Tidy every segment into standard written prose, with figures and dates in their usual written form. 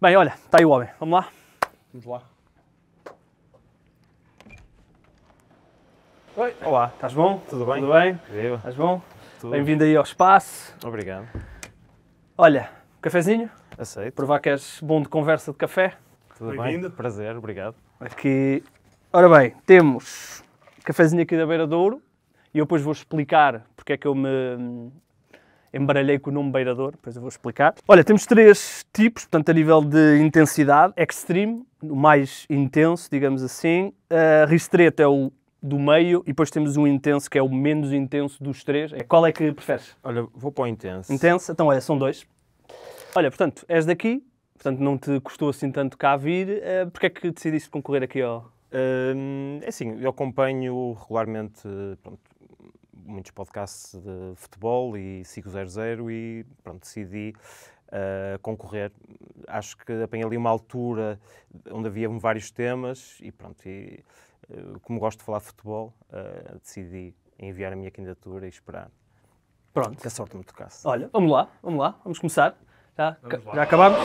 Bem, olha, está aí o homem. Vamos lá? Vamos lá. Oi. Olá, estás bom? Tudo bem? Tudo bem? Viva. Estás bom? Tudo. Bem-vindo aí ao espaço. Obrigado. Olha, cafezinho? Aceito. Provar que és bom de conversa de café. Tudo Bem-vindo. bem? Prazer, obrigado. Aqui. Ora bem, temos cafezinho aqui da Beira de Ouro e eu depois vou explicar porque é que eu me embaralhei com o nome Beira de Ouro, depois eu vou explicar. Olha, temos 3 tipos, portanto, a nível de intensidade. Extreme, o mais intenso, digamos assim. Restrito é o do meio e depois temos um intenso que é o menos intenso dos 3. Qual é que preferes? Olha, vou para o intenso. Intenso? Então, olha, são 2. Olha, portanto, és daqui, portanto, não te custou assim tanto cá vir. Porque é que decidiste concorrer aqui ao... É assim, eu acompanho regularmente pronto, muitos podcasts de futebol e sigo 00 e pronto, decidi concorrer. Acho que apanhei ali uma altura onde havia vários temas e pronto, como gosto de falar de futebol, decidi enviar a minha candidatura e esperar Pronto. que a sorte me tocasse. Olha, vamos lá, vamos começar. Já Vamos lá. já acabamos?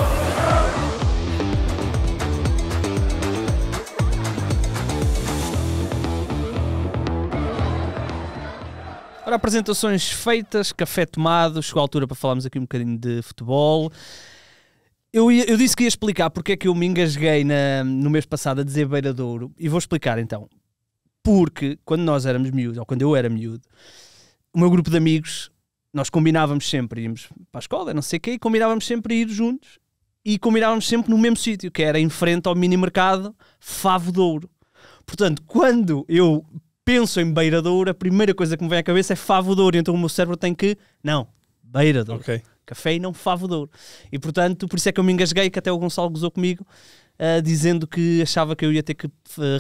Ora, apresentações feitas, café tomado, chegou a altura para falarmos aqui um bocadinho de futebol. Eu disse que ia explicar porque é que eu me engasguei no mês passado a dizer Beira de Ouro e vou explicar então. Porque quando nós éramos miúdos, ou quando eu era miúdo, o meu grupo de amigos, nós combinávamos sempre, íamos para a escola, não sei o quê, e combinávamos sempre ir juntos e combinávamos sempre no mesmo sítio, que era em frente ao mini-mercado Favo de Ouro. Portanto, quando eu penso em Beira de Ouro, a primeira coisa que me vem à cabeça é Favo de Ouro, então o meu cérebro tem que, não, Beira de Ouro. Ok. Café e não Favo de Ouro. E portanto, por isso é que eu me engasguei, que até o Gonçalo gozou comigo, dizendo que achava que eu ia ter que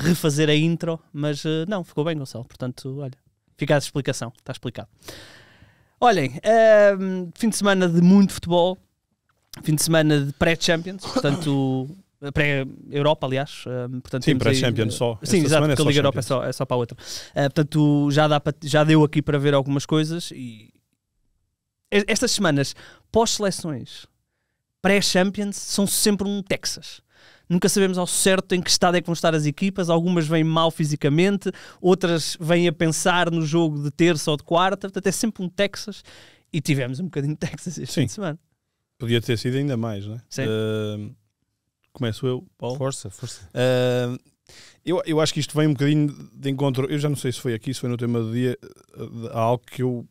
refazer a intro, mas não, ficou bem, Gonçalo. Portanto, olha, fica a explicação, está explicado. Olhem, fim de semana de muito futebol, fim de semana de pré-Champions, portanto, pré-Europa, aliás. Portanto, Sim, temos aí, pré-Champions só. Sim, Esta exato, semana é porque a só Liga Europa Champions. é só para a outra. Portanto, já deu aqui para ver algumas coisas e estas semanas pós-seleções pré-Champions são sempre um Texas. Nunca sabemos ao certo em que estado é que vão estar as equipas. Algumas vêm mal fisicamente, outras vêm a pensar no jogo de terça ou de quarta. Portanto, é sempre um Texas. E tivemos um bocadinho de Texas este fim de semana. Podia ter sido ainda mais, não é? Sim. Começo eu, Paulo. Força. Eu acho que isto vem um bocadinho de encontro. Eu já não sei se foi aqui, se foi no tema do dia, algo que eu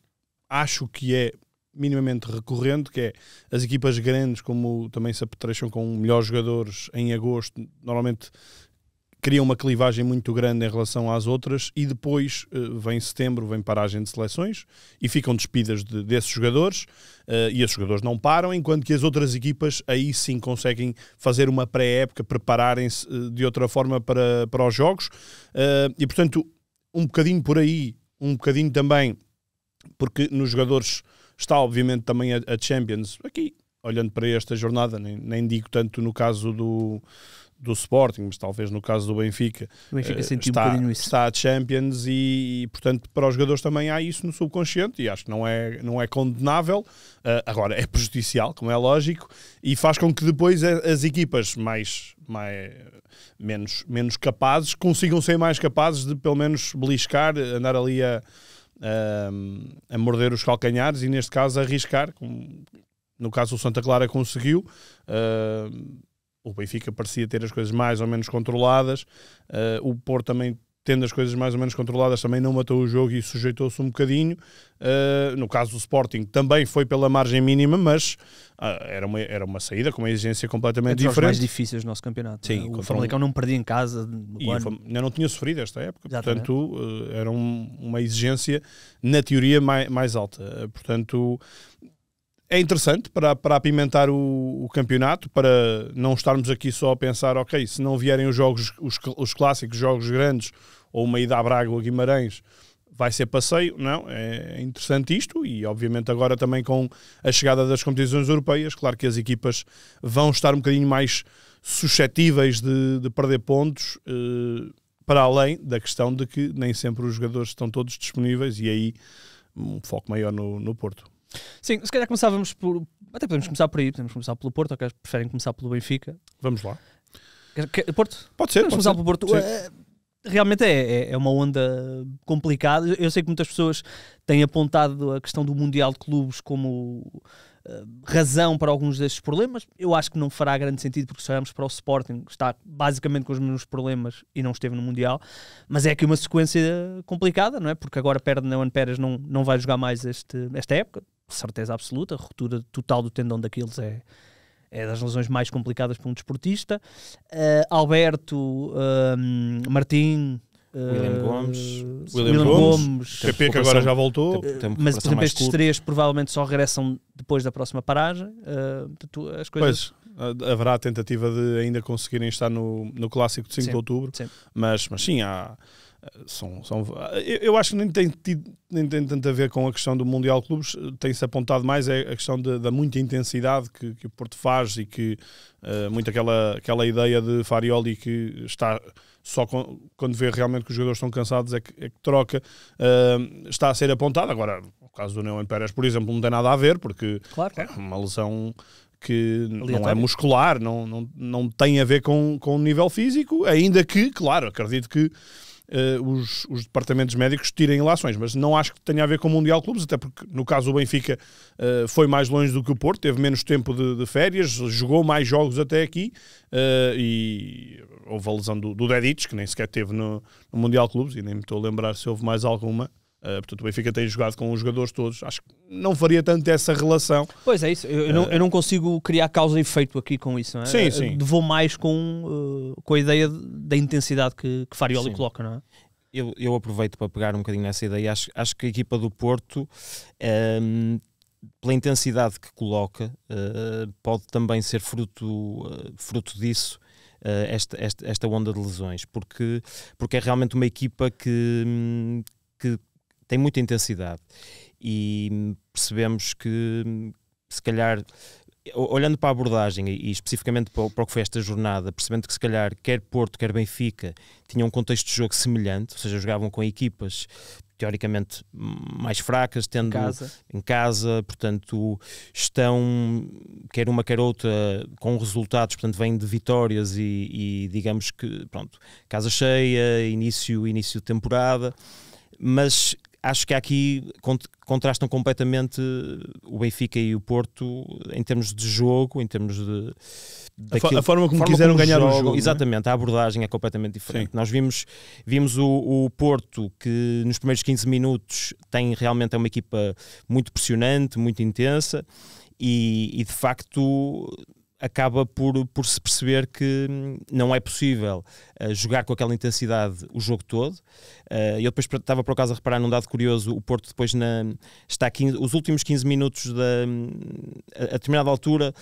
acho que é minimamente recorrente, que é as equipas grandes, como também se apetrecham com melhores jogadores em agosto, normalmente criam uma clivagem muito grande em relação às outras e depois vem setembro, vem paragem de seleções e ficam despidas desses jogadores e esses jogadores não param, enquanto que as outras equipas aí sim conseguem fazer uma pré-época, prepararem-se de outra forma para os jogos e portanto um bocadinho por aí, um bocadinho também porque nos jogadores está obviamente também a Champions, aqui olhando para esta jornada, nem digo tanto no caso do Sporting, mas talvez no caso do Benfica, O Benfica sentiu um bocadinho isso. está a Champions e portanto para os jogadores também há isso no subconsciente e acho que não é condenável, agora é prejudicial, como é lógico, e faz com que depois as equipas menos capazes consigam ser mais capazes de pelo menos beliscar, andar ali a morder os calcanhares e neste caso arriscar, como no caso o Santa Clara conseguiu. O Benfica parecia ter as coisas mais ou menos controladas, o Porto também tendo as coisas mais ou menos controladas também não matou o jogo e sujeitou-se um bocadinho. No caso do Sporting também foi pela margem mínima, mas era uma saída com uma exigência completamente Entre os mais diferente. difíceis do nosso campeonato. Sim, o Famalicão não perdia em casa. E ainda não tinha sofrido esta época, Exatamente. portanto era uma exigência na teoria mais alta, portanto é interessante para apimentar o campeonato, para não estarmos aqui só a pensar, ok, se não vierem os jogos, os clássicos jogos grandes ou uma ida a Braga ou a Guimarães vai ser passeio. Não, é interessante isto e obviamente agora também com a chegada das competições europeias, claro que as equipas vão estar um bocadinho mais suscetíveis de perder pontos, para além da questão de que nem sempre os jogadores estão todos disponíveis e aí um foco maior no Porto. Sim, se calhar começávamos por... Até podemos começar por aí, podemos começar pelo Porto, ou que preferem começar pelo Benfica? Vamos lá. Porto? Pode ser. Vamos começar pelo Porto. Realmente é uma onda complicada. Eu sei que muitas pessoas têm apontado a questão do Mundial de Clubes como razão para alguns destes problemas. Eu acho que não fará grande sentido, porque se olharmos para o Sporting, está basicamente com os mesmos problemas e não esteve no Mundial, mas é aqui uma sequência complicada, não é? Porque agora perde Neon Pérez, não vai jogar mais esta época, certeza absoluta. A ruptura total do tendão daqueles é das lesões mais complicadas para um desportista. Alberto, Martim, William Gomes, PP, que agora já voltou, mas por exemplo estes três provavelmente só regressam depois da próxima paragem. As coisas... Pois, haverá a tentativa de ainda conseguirem estar no Clássico de 5 de outubro, mas sim, eu acho que nem tem tanto a ver com a questão do Mundial de Clubes. Tem-se apontado mais a questão da muita intensidade que o Porto faz, e que muito aquela ideia de Farioli, que está só quando vê realmente que os jogadores estão cansados é que troca, está a ser apontada. Agora, o caso do Neon Pérez, por exemplo, não tem nada a ver, porque é uma lesão que não é muscular, não tem a ver com o nível físico, ainda que, claro, acredito que os departamentos médicos tirem ilações, mas não acho que tenha a ver com o Mundial de Clubes, até porque no caso do Benfica foi mais longe do que o Porto, teve menos tempo de férias, jogou mais jogos até aqui, e houve a lesão do Dedic, que nem sequer teve no Mundial de Clubes, e nem me estou a lembrar se houve mais alguma. Portanto, o Benfica tem jogado com os jogadores todos. Acho que não faria tanto essa relação. Pois é isso, eu não consigo criar causa e efeito aqui com isso, não é? Sim. Vou mais com a ideia da intensidade que Farioli coloca, não é? Eu aproveito para pegar um bocadinho nessa ideia. Acho que a equipa do Porto, pela intensidade que coloca, pode também ser fruto disso, esta onda de lesões, porque é realmente uma equipa que tem muita intensidade, e percebemos que, se calhar, olhando para a abordagem e especificamente para o que foi esta jornada, percebendo que se calhar quer Porto, quer Benfica tinham um contexto de jogo semelhante, ou seja, jogavam com equipas teoricamente mais fracas, tendo em casa, portanto estão, quer uma quer outra, com resultados, portanto vêm de vitórias e digamos que, pronto, casa cheia, início de temporada, mas acho que aqui contrastam completamente o Benfica e o Porto em termos de jogo, em termos de... A forma como quiseram ganhar o jogo. Exatamente, a abordagem é completamente diferente. Sim. Nós vimos o Porto, que nos primeiros 15 minutos realmente é uma equipa muito pressionante, muito intensa, e de facto acaba por se perceber que não é possível jogar com aquela intensidade o jogo todo. Eu depois estava por acaso a reparar num dado curioso: o Porto depois os últimos 15 minutos a determinada altura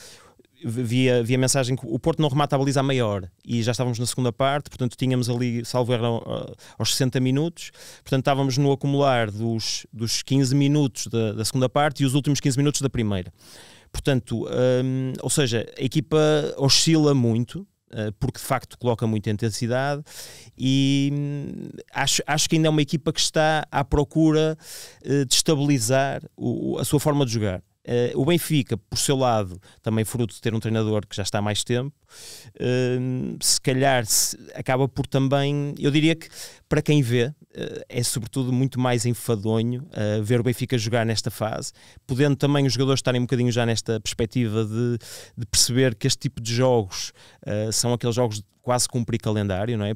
via mensagem que o Porto não remata a baliza a meia hora, e já estávamos na segunda parte, portanto tínhamos ali, salvo erro, aos 60 minutos, portanto estávamos no acumular dos 15 minutos da segunda parte e os últimos 15 minutos da primeira. Portanto, ou seja, a equipa oscila muito, porque de facto coloca muita intensidade, e acho que ainda é uma equipa que está à procura de estabilizar a sua forma de jogar. O Benfica, por seu lado, também fruto de ter um treinador que já está há mais tempo, se calhar acaba por também, eu diria que para quem vê, é sobretudo muito mais enfadonho ver o Benfica jogar nesta fase, podendo também os jogadores estarem um bocadinho já nesta perspectiva de perceber que este tipo de jogos são aqueles jogos de quase cumprir calendário, não é?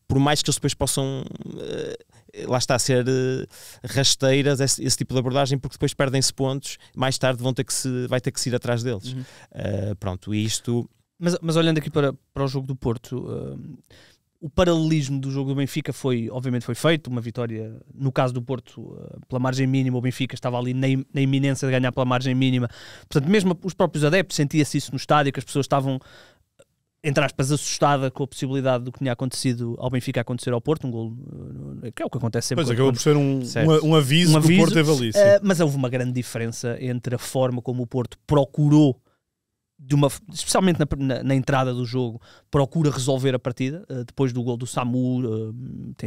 Por mais que eles depois possam... lá está a ser rasteiras esse tipo de abordagem, porque depois perdem-se pontos, mais tarde vai ter que se ir atrás deles. Pronto, e isto... Mas olhando aqui para o jogo do Porto, o paralelismo do jogo do Benfica obviamente foi feito, uma vitória, no caso do Porto, pela margem mínima. O Benfica estava ali na iminência de ganhar pela margem mínima, portanto mesmo os próprios adeptos, sentia-se isso no estádio, que as pessoas estavam, entre aspas, assustada com a possibilidade do que tinha acontecido ao Benfica acontecer ao Porto, um golo, que é o que acontece sempre. Pois acabou por ser um aviso que o Porto teve ali. Mas houve uma grande diferença entre a forma como o Porto procurou, especialmente na entrada do jogo, procura resolver a partida, depois do golo do Samu,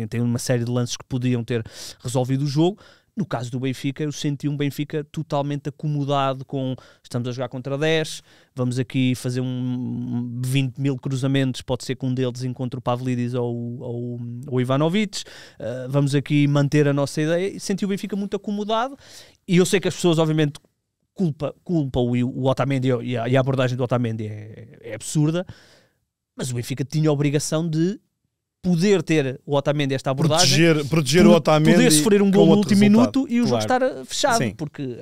tem uma série de lances que podiam ter resolvido o jogo, No caso do Benfica, eu senti um Benfica totalmente acomodado com estamos a jogar contra 10, vamos aqui fazer 20 mil cruzamentos, pode ser que um deles encontre o Pavlidis ou o Ivanovic, vamos aqui manter a nossa ideia. Senti o Benfica muito acomodado e eu sei que as pessoas obviamente culpam o Otamendi e a abordagem do Otamendi é absurda, mas o Benfica tinha a obrigação de poder ter o Otamendi esta abordagem, proteger o Otamendi, poder sofrer um gol no último minuto e o jogo estar fechado. Sim. Porque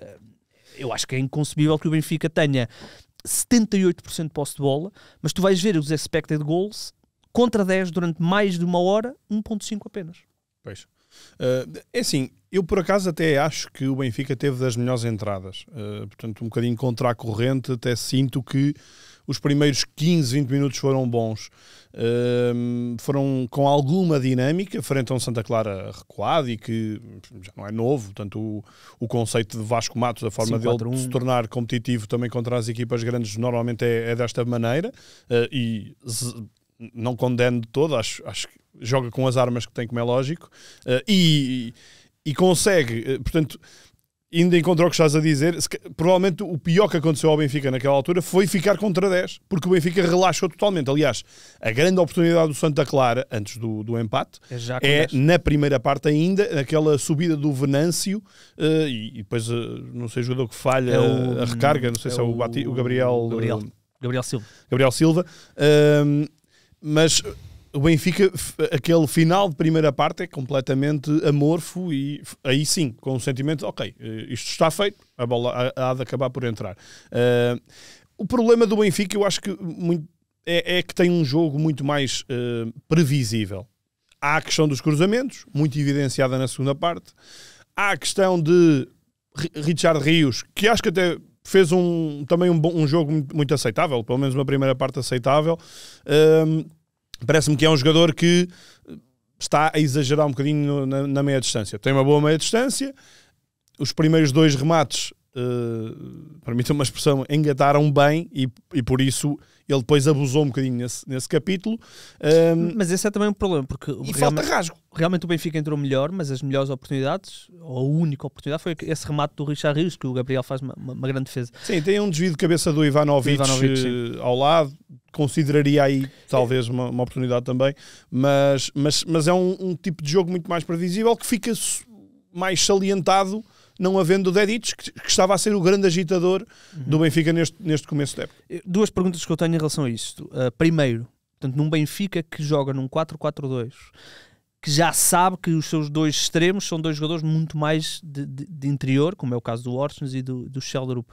eu acho que é inconcebível que o Benfica tenha 78% de posse de bola, mas tu vais ver os expected goals contra 10 durante mais de uma hora, 1.5 apenas. Pois. É assim, eu por acaso até acho que o Benfica teve das melhores entradas, portanto um bocadinho contra a corrente, até sinto que os primeiros 15, 20 minutos foram bons, foram com alguma dinâmica frente a um Santa Clara recuado e que já não é novo, portanto o conceito de Vasco Matos, a forma dele de se tornar competitivo também contra as equipas grandes normalmente é desta maneira, e não condeno de todo, acho que joga com as armas que tem, como é lógico, e consegue, portanto, ainda encontrou o que estás a dizer, provavelmente o pior que aconteceu ao Benfica naquela altura foi ficar contra 10, porque o Benfica relaxou totalmente. Aliás, a grande oportunidade do Santa Clara, antes do empate, é na primeira parte ainda, naquela subida do Venâncio, e depois, não sei o jogador que falha a recarga, não sei se é o Gabriel Silva. Gabriel Silva, mas o Benfica, aquele final de primeira parte é completamente amorfo e aí sim, com o sentimento de, ok, isto está feito, a bola há de acabar por entrar. O problema do Benfica, eu acho que é que tem um jogo muito mais previsível. Há a questão dos cruzamentos, muito evidenciada na segunda parte. Há a questão de Richard Rios, que acho que até fez também um jogo muito aceitável, pelo menos uma primeira parte aceitável. Parece-me que é um jogador que está a exagerar um bocadinho na meia distância. Tem uma boa meia distância. Os primeiros 2 remates, permitam uma expressão, engataram bem e por isso ele depois abusou um bocadinho nesse capítulo. Mas esse é também um problema, porque falta rasgo. Realmente o Benfica entrou melhor, mas as melhores oportunidades, ou a única oportunidade, foi esse remate do Richard Rios, que o Gabriel faz uma grande defesa. Sim, tem um desvio de cabeça do Ivanovic ao lado. Consideraria aí talvez uma oportunidade também, mas é um tipo de jogo muito mais previsível, que fica mais salientado não havendo o Dedic, que estava a ser o grande agitador do Benfica neste começo da época. 2 perguntas que eu tenho em relação a isto. Primeiro, portanto, num Benfica que joga num 4-4-2, que já sabe que os seus 2 extremos são 2 jogadores muito mais de interior, como é o caso do Orsnes e do Sheldrup,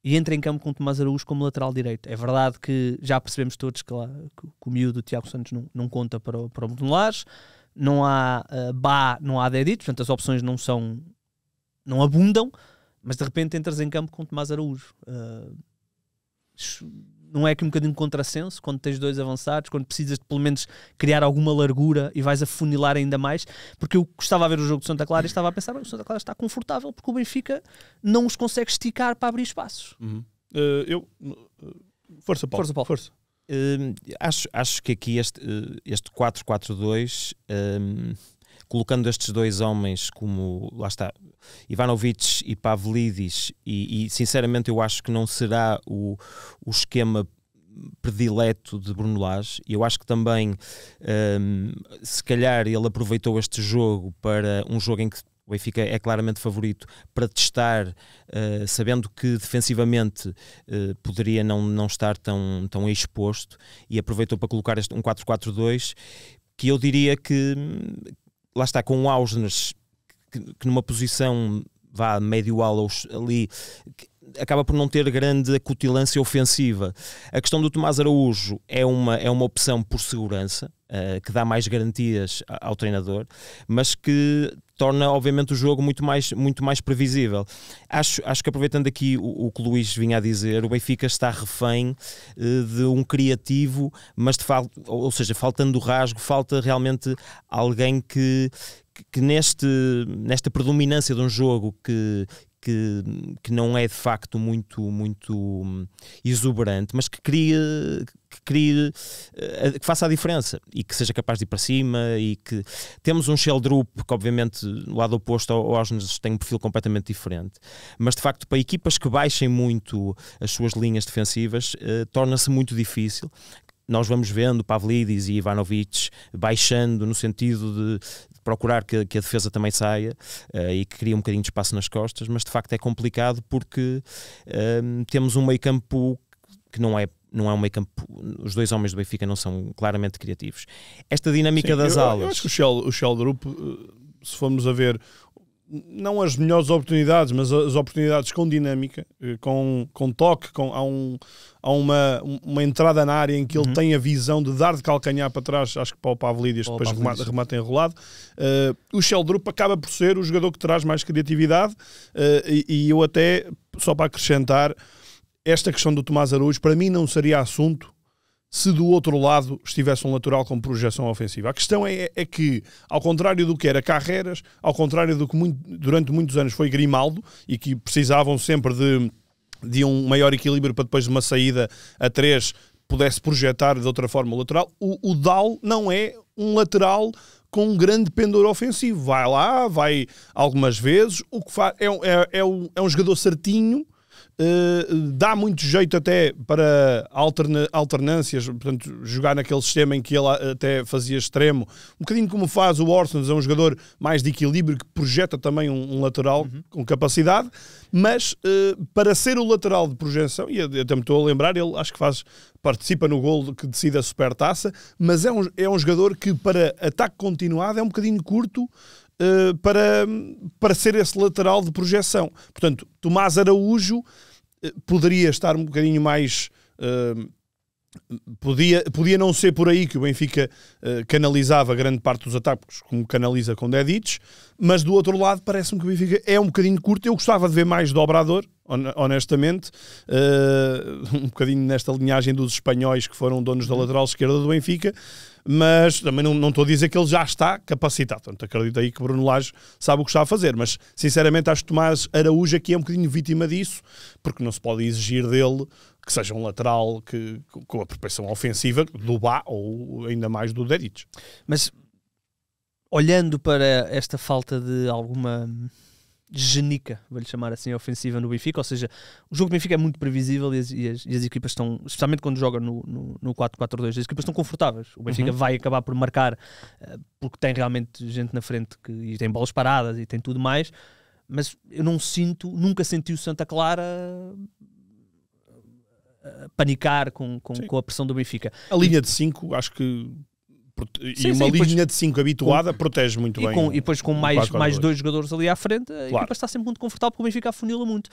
e entra em campo com o Tomás Araújo como lateral direito. É verdade que já percebemos todos que o miúdo do Tiago Santos não conta para o Belenenses, não há não há Dedic, portanto as opções não abundam, mas de repente entras em campo com o Tomás Araújo. Não é aqui um bocadinho de contrassenso, quando tens 2 avançados, quando precisas de pelo menos criar alguma largura e vais afunilar ainda mais, porque eu gostava de ver o jogo do Santa Clara e estava a pensar, o Santa Clara está confortável porque o Benfica não os consegue esticar para abrir espaços. Força, Paulo. Força. Acho que aqui este 4-4-2, colocando estes 2 homens como, lá está, Ivanovic e Pavlidis, e sinceramente eu acho que não será o esquema predileto de Bruno Lage. Eu acho que também, se calhar, ele aproveitou este jogo para um jogo em que o Benfica é claramente favorito, para testar, sabendo que defensivamente poderia não estar tão exposto, e aproveitou para colocar um 4-4-2, que eu diria que, lá está, com o Ausnes, que numa posição médio-ala ali, acaba por não ter grande acutilância ofensiva. A questão do Tomás Araújo é uma opção por segurança, que dá mais garantias ao treinador, mas que torna obviamente o jogo muito mais previsível. Acho que, aproveitando aqui o que o Luís vinha a dizer, o Benfica está refém de um criativo, mas ou seja, faltando o rasgo, falta realmente alguém que nesta predominância de um jogo que que não é de facto muito exuberante, mas que cria crie, que faça a diferença e que seja capaz de ir para cima. E que temos um Sheldrup que obviamente no lado oposto ao Osnes tem um perfil completamente diferente, mas de facto para equipas que baixem muito as suas linhas defensivas torna-se muito difícil. Nós vamos vendo Pavlidis e Ivanovic baixando no sentido de procurar que a defesa também saia e que cria um bocadinho de espaço nas costas, mas de facto é complicado porque temos um meio campo que não é um meio campo, os dois homens do Benfica não são claramente criativos. Esta dinâmica das alas... Eu acho que o Sheldrup, se formos a ver, não as melhores oportunidades, mas as oportunidades com dinâmica, com toque, há uma entrada na área em que ele tem a visão de dar de calcanhar para trás, acho que para o Pavlidis, depois remata enrolado. O Sheldrup acaba por ser o jogador que traz mais criatividade e eu até, só para acrescentar, esta questão do Tomás Araújo, para mim não seria assunto se do outro lado estivesse um lateral com projeção ofensiva. A questão é que, ao contrário do que era Carreras, ao contrário do que durante muitos anos foi Grimaldo, e que precisavam sempre de um maior equilíbrio para depois de uma saída a 3 pudesse projetar de outra forma o lateral, o Dal não é um lateral com um grande pendor ofensivo. Vai lá, vai algumas vezes, o que faz é um jogador certinho. Dá muito jeito até para alternâncias, portanto, jogar naquele sistema em que ele até fazia extremo, um bocadinho como faz o Orsnes, é um jogador mais de equilíbrio que projeta também um lateral com capacidade, mas para ser o lateral de projeção, e eu até me estou a lembrar, ele acho que participa no gol que decide a Supertaça, mas é um jogador que para ataque continuado é um bocadinho curto para ser esse lateral de projeção. Portanto, Tomás Araújo poderia estar um bocadinho mais... Podia não ser por aí que o Benfica canalizava grande parte dos ataques como canaliza com Dedić, mas do outro lado parece-me que o Benfica é um bocadinho curto. Eu gostava de ver mais Dobrador, honestamente, um bocadinho nesta linhagem dos espanhóis que foram donos da lateral esquerda do Benfica, mas também não estou a dizer que ele já está capacitado. Portanto, acredito aí que Bruno Lage sabe o que está a fazer, mas sinceramente acho que Tomás Araújo aqui é um bocadinho vítima disso, porque não se pode exigir dele que seja um lateral com a propensão ofensiva do Bá ou ainda mais do Dedić. Mas olhando para esta falta de alguma genica, vou-lhe chamar assim, ofensiva no Benfica, ou seja, o jogo do Benfica é muito previsível e as equipas estão, especialmente quando jogam no 4-4-2, as equipas estão confortáveis. O Benfica vai acabar por marcar porque tem realmente gente na frente e tem bolas paradas e tem tudo mais, mas eu nunca senti o Santa Clara panicar com a pressão do Benfica. A linha de 5, acho que linha de 5 habituada protege muito bem. E depois com mais dois jogadores ali à frente, a equipa está sempre muito confortável porque o Benfica afunila muito.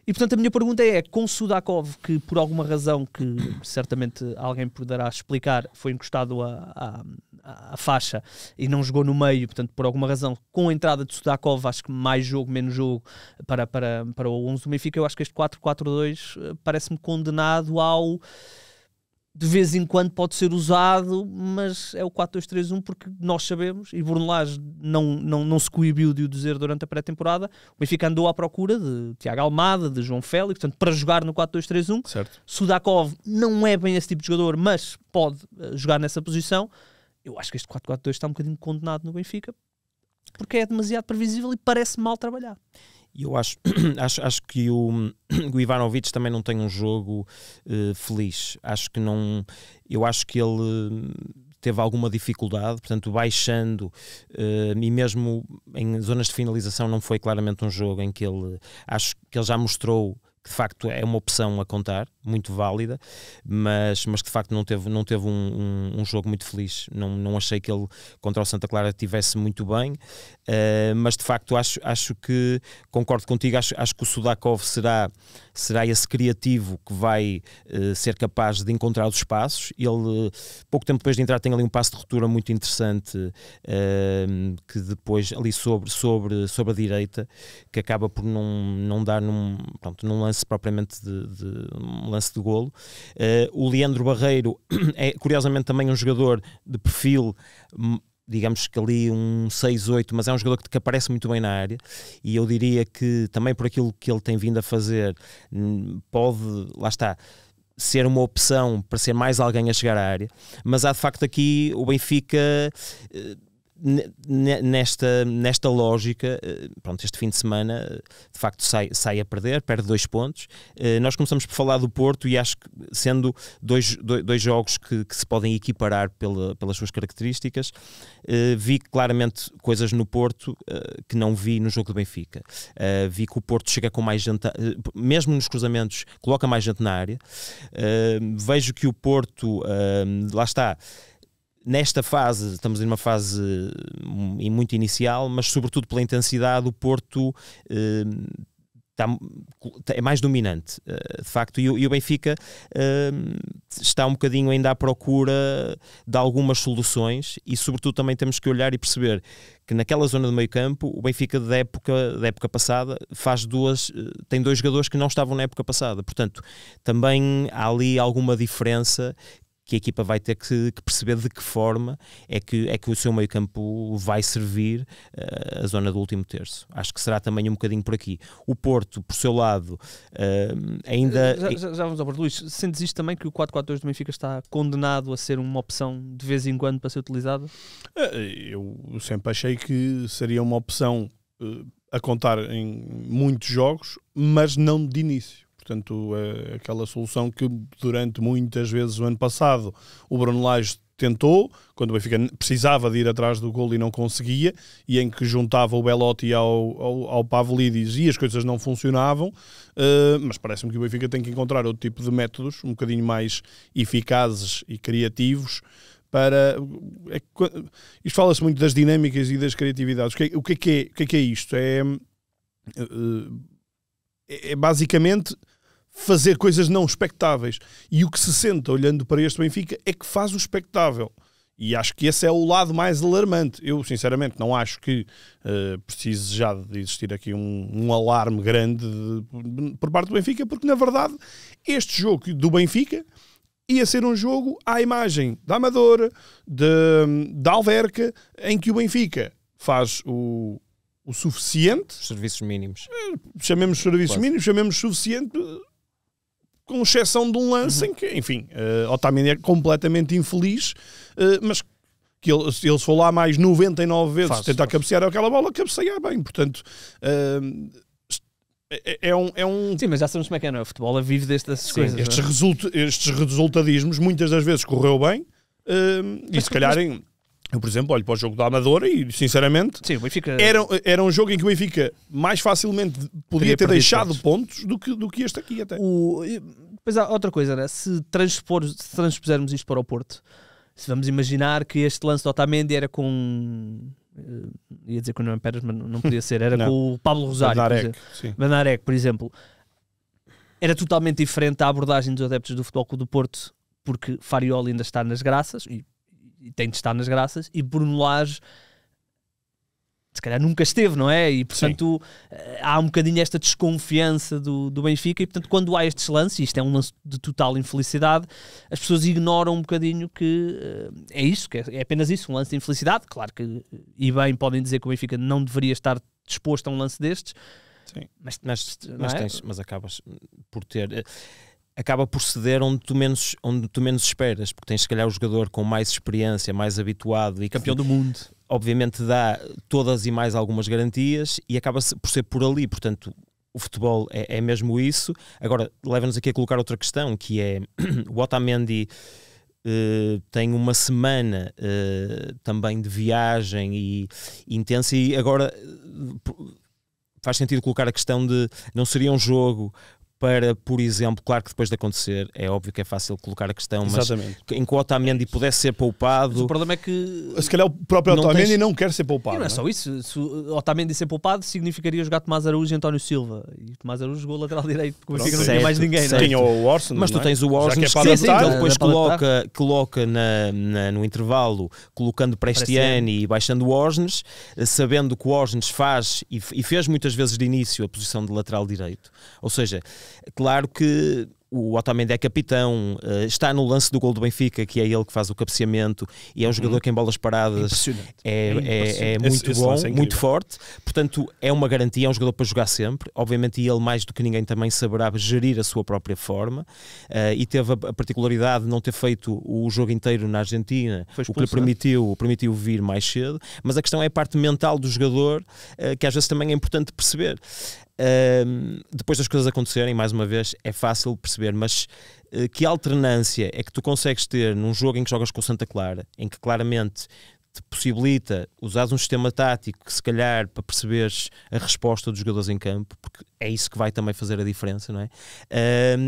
E portanto a minha pergunta é, com Sudakov, que por alguma razão que certamente alguém poderá explicar, foi encostado à faixa e não jogou no meio, portanto por alguma razão, com a entrada de Sudakov, acho que mais jogo, menos jogo para o 11 do Benfica, eu acho que este 4-4-2 parece-me condenado ao... De vez em quando pode ser usado, mas é o 4-2-3-1 porque nós sabemos, e Bruno Lage não se coibiu de o dizer durante a pré-temporada, o Benfica andou à procura de Tiago Almada, de João Félix, portanto, para jogar no 4-2-3-1. Certo. Sudakov não é bem esse tipo de jogador, mas pode jogar nessa posição. Eu acho que este 4-4-2 está um bocadinho condenado no Benfica, porque é demasiado previsível e parece mal trabalhar. Eu acho que o Ivanovic também não tem um jogo feliz. Eu acho que ele teve alguma dificuldade, portanto baixando e mesmo em zonas de finalização não foi claramente um jogo em que acho que ele já mostrou que de facto é uma opção a contar, muito válida, mas que de facto não teve um jogo muito feliz. Não achei que ele contra o Santa Clara estivesse muito bem, mas de facto acho que, concordo contigo, acho que o Sudakov será esse criativo que vai ser capaz de encontrar os espaços. Ele, pouco tempo depois de entrar, tem ali um passo de ruptura muito interessante, que depois ali sobre a direita, que acaba por não dar num lance propriamente um lance de golo. O Leandro Barreiro é curiosamente também um jogador de perfil, digamos que ali um 6-8, mas é um jogador que aparece muito bem na área, e eu diria que também por aquilo que ele tem vindo a fazer, lá está, ser uma opção para ser mais alguém a chegar à área, mas há de facto aqui o Benfica nesta lógica, pronto, este fim de semana de facto sai a perder, perde 2 pontos. Nós começamos por falar do Porto e acho que sendo dois jogos que se podem equiparar pelas suas características, vi claramente coisas no Porto que não vi no jogo do Benfica. Vi que o Porto chega com mais gente, mesmo nos cruzamentos, coloca mais gente na área. Vejo que o Porto, lá está, nesta fase, estamos numa fase muito inicial, mas sobretudo pela intensidade, o Porto é mais dominante, de facto, e o Benfica está um bocadinho ainda à procura de algumas soluções, e sobretudo também temos que olhar e perceber que naquela zona do meio campo, o Benfica da época passada tem 2 jogadores que não estavam na época passada, portanto também há ali alguma diferença que a equipa vai ter que perceber de que forma é que o seu meio campo vai servir a zona do último terço. Acho que será também um bocadinho por aqui. O Porto, por seu lado, ainda... Já vamos ao Porto. Luís, sentes isto também, que o 4-4-2 do Benfica está condenado a ser uma opção de vez em quando para ser utilizada? Eu sempre achei que seria uma opção a contar em muitos jogos, mas não de início. Portanto, é aquela solução que durante muitas vezes o ano passado o Bruno Lage tentou, quando o Benfica precisava de ir atrás do golo e não conseguia, e em que juntava o Belotti ao Pavlidis e as coisas não funcionavam, mas parece-me que o Benfica tem que encontrar outro tipo de métodos, um bocadinho mais eficazes e criativos, para... Isto fala-se muito das dinâmicas e das criatividades. O que é isto? É basicamente fazer coisas não expectáveis. E o que se sente olhando para este Benfica é que faz o expectável. E acho que esse é o lado mais alarmante. Eu, sinceramente, não acho que precise já de existir aqui um alarme grande por parte do Benfica, porque, na verdade, este jogo do Benfica ia ser um jogo à imagem da Amadora, da Alverca, em que o Benfica faz o suficiente. Os serviços mínimos. Chamemos serviços mínimos, chamemos suficiente, com exceção de um lance em que, enfim, Otamendi é completamente infeliz, mas que ele, se ele for lá mais 99 vezes tentar cabecear aquela bola, cabeceia bem. Portanto, é um... Sim, mas já sabemos como é que é, não é? O futebol vive dessas coisas. Estes resultadismos muitas das vezes correu bem, e se calhar... Eu, por exemplo, olho para o jogo da Amadora e, sinceramente, sim, o Benfica... era um jogo em que o Benfica mais facilmente podia ter deixado pontos do que este aqui até. Depois há outra coisa, né? Se transpusermos isto para o Porto, se vamos imaginar que este lance de Otamendi era com... ia dizer com o Nuno Pérez, mas não podia ser. Era com o Pablo Rosário, Banarek, por exemplo. Era totalmente diferente a abordagem dos adeptos do Futebol Clube do Porto, porque Farioli ainda está nas graças, e tem de estar nas graças, e Bruno Lage se calhar nunca esteve, não é? E portanto há um bocadinho esta desconfiança do Benfica, e portanto quando há estes lances, e isto é um lance de total infelicidade, as pessoas ignoram um bocadinho que é isso, que é apenas isso, um lance de infelicidade. Claro que, e bem, podem dizer que o Benfica não deveria estar disposto a um lance destes. Sim. Mas acabas por ter... acaba por ceder onde tu menos esperas, porque tens se calhar o jogador com mais experiência, mais habituado e campeão do mundo, obviamente dá todas e mais algumas garantias, e acaba por ser por ali. Portanto, o futebol é mesmo isso. Agora, leva-nos aqui a colocar outra questão, que é o Otamendi tem uma semana também de viagem e intensa, e agora faz sentido colocar a questão de não seria um jogo para, por exemplo, claro que depois de acontecer, é óbvio que é fácil colocar a questão, mas em que o Otamendi pudesse ser poupado... Mas o problema é que... Se calhar o próprio Otamendi não quer ser poupado. E não é só isso. Se o Otamendi ser poupado, significaria jogar Tomás Araújo e António Silva. E Tomás Araújo jogou lateral direito, porque o Benfica não tinha mais ninguém. Tinha o Orson, mas tu tens o Orson, que depois coloca no intervalo, colocando Prestiani e baixando o Orson, sabendo que o Orson faz e fez muitas vezes de início a posição de lateral direito. Ou seja, claro que o Otamendi é capitão, está no lance do gol do Benfica, que é ele que faz o cabeceamento, e é um jogador que em bolas paradas é muito bom, muito forte. Portanto, é uma garantia, é um jogador para jogar sempre. Obviamente, ele mais do que ninguém também saberá gerir a sua própria forma, e teve a particularidade de não ter feito o jogo inteiro na Argentina, o que lhe permitiu vir mais cedo. Mas a questão é a parte mental do jogador, que às vezes também é importante perceber. Depois das coisas acontecerem, mais uma vez, é fácil perceber, mas que alternância é que tu consegues ter num jogo em que jogas com o Santa Clara, em que claramente te possibilita usar um sistema tático que se calhar para perceberes a resposta dos jogadores em campo, porque é isso que vai também fazer a diferença, não é?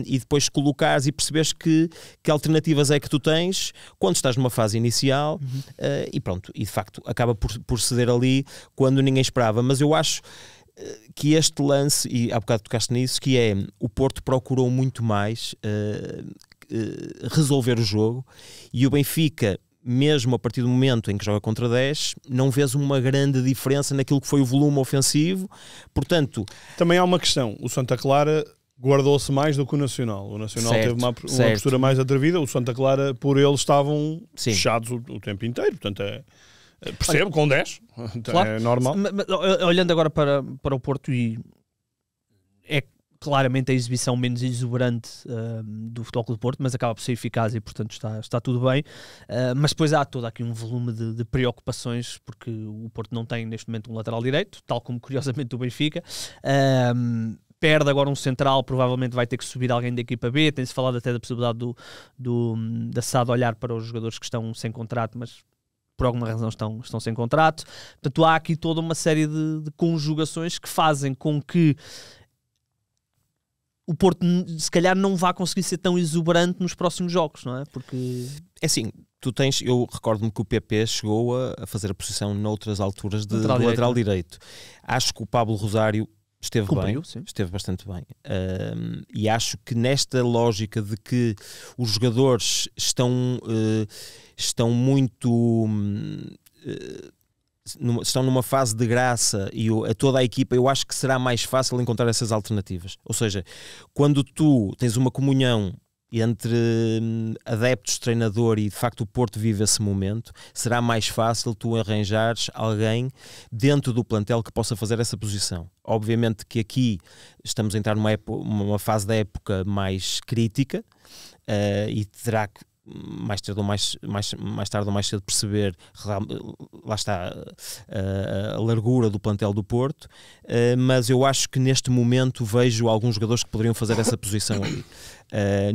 E depois colocares e perceberes que alternativas é que tu tens quando estás numa fase inicial, e pronto, e de facto acaba por ceder ali quando ninguém esperava. Mas eu acho que este lance, e há bocado tocaste nisso, que é o Porto procurou muito mais resolver o jogo, e o Benfica, mesmo a partir do momento em que joga contra 10, não vês uma grande diferença naquilo que foi o volume ofensivo. Portanto, também há uma questão, o Santa Clara guardou-se mais do que o Nacional. O Nacional teve uma postura mais atrevida, o Santa Clara, por eles, estavam fechados o tempo inteiro, portanto percebo, com 10, claro, é normal. Mas, olhando agora para o Porto, e é claramente a exibição menos exuberante do Futebol Clube do Porto, mas acaba por ser eficaz e portanto está tudo bem, mas depois há todo aqui um volume de preocupações, porque o Porto não tem neste momento um lateral direito, tal como curiosamente o Benfica. Perde agora um central, provavelmente vai ter que subir alguém da equipa B. Tem-se falado até da possibilidade da SAD olhar para os jogadores que estão sem contrato, mas por alguma razão estão sem contrato. Portanto, há aqui toda uma série de conjugações que fazem com que o Porto, se calhar, não vá conseguir ser tão exuberante nos próximos jogos, não é? Porque... É assim, eu recordo-me que o PP chegou a fazer a posição noutras alturas de lateral direito. Acho que o Pablo Rosário esteve bastante bem. E acho que nesta lógica de que os jogadores estão muito... estão numa fase de graça, e toda a equipa, eu acho que será mais fácil encontrar essas alternativas. Ou seja, quando tu tens uma comunhão entre adeptos, treinador, e de facto o Porto vive esse momento, será mais fácil tu arranjares alguém dentro do plantel que possa fazer essa posição. Obviamente que aqui estamos a entrar numa fase da época mais crítica, e terá que mais tarde ou mais cedo perceber, lá está, a largura do plantel do Porto, mas eu acho que neste momento vejo alguns jogadores que poderiam fazer essa posição ali.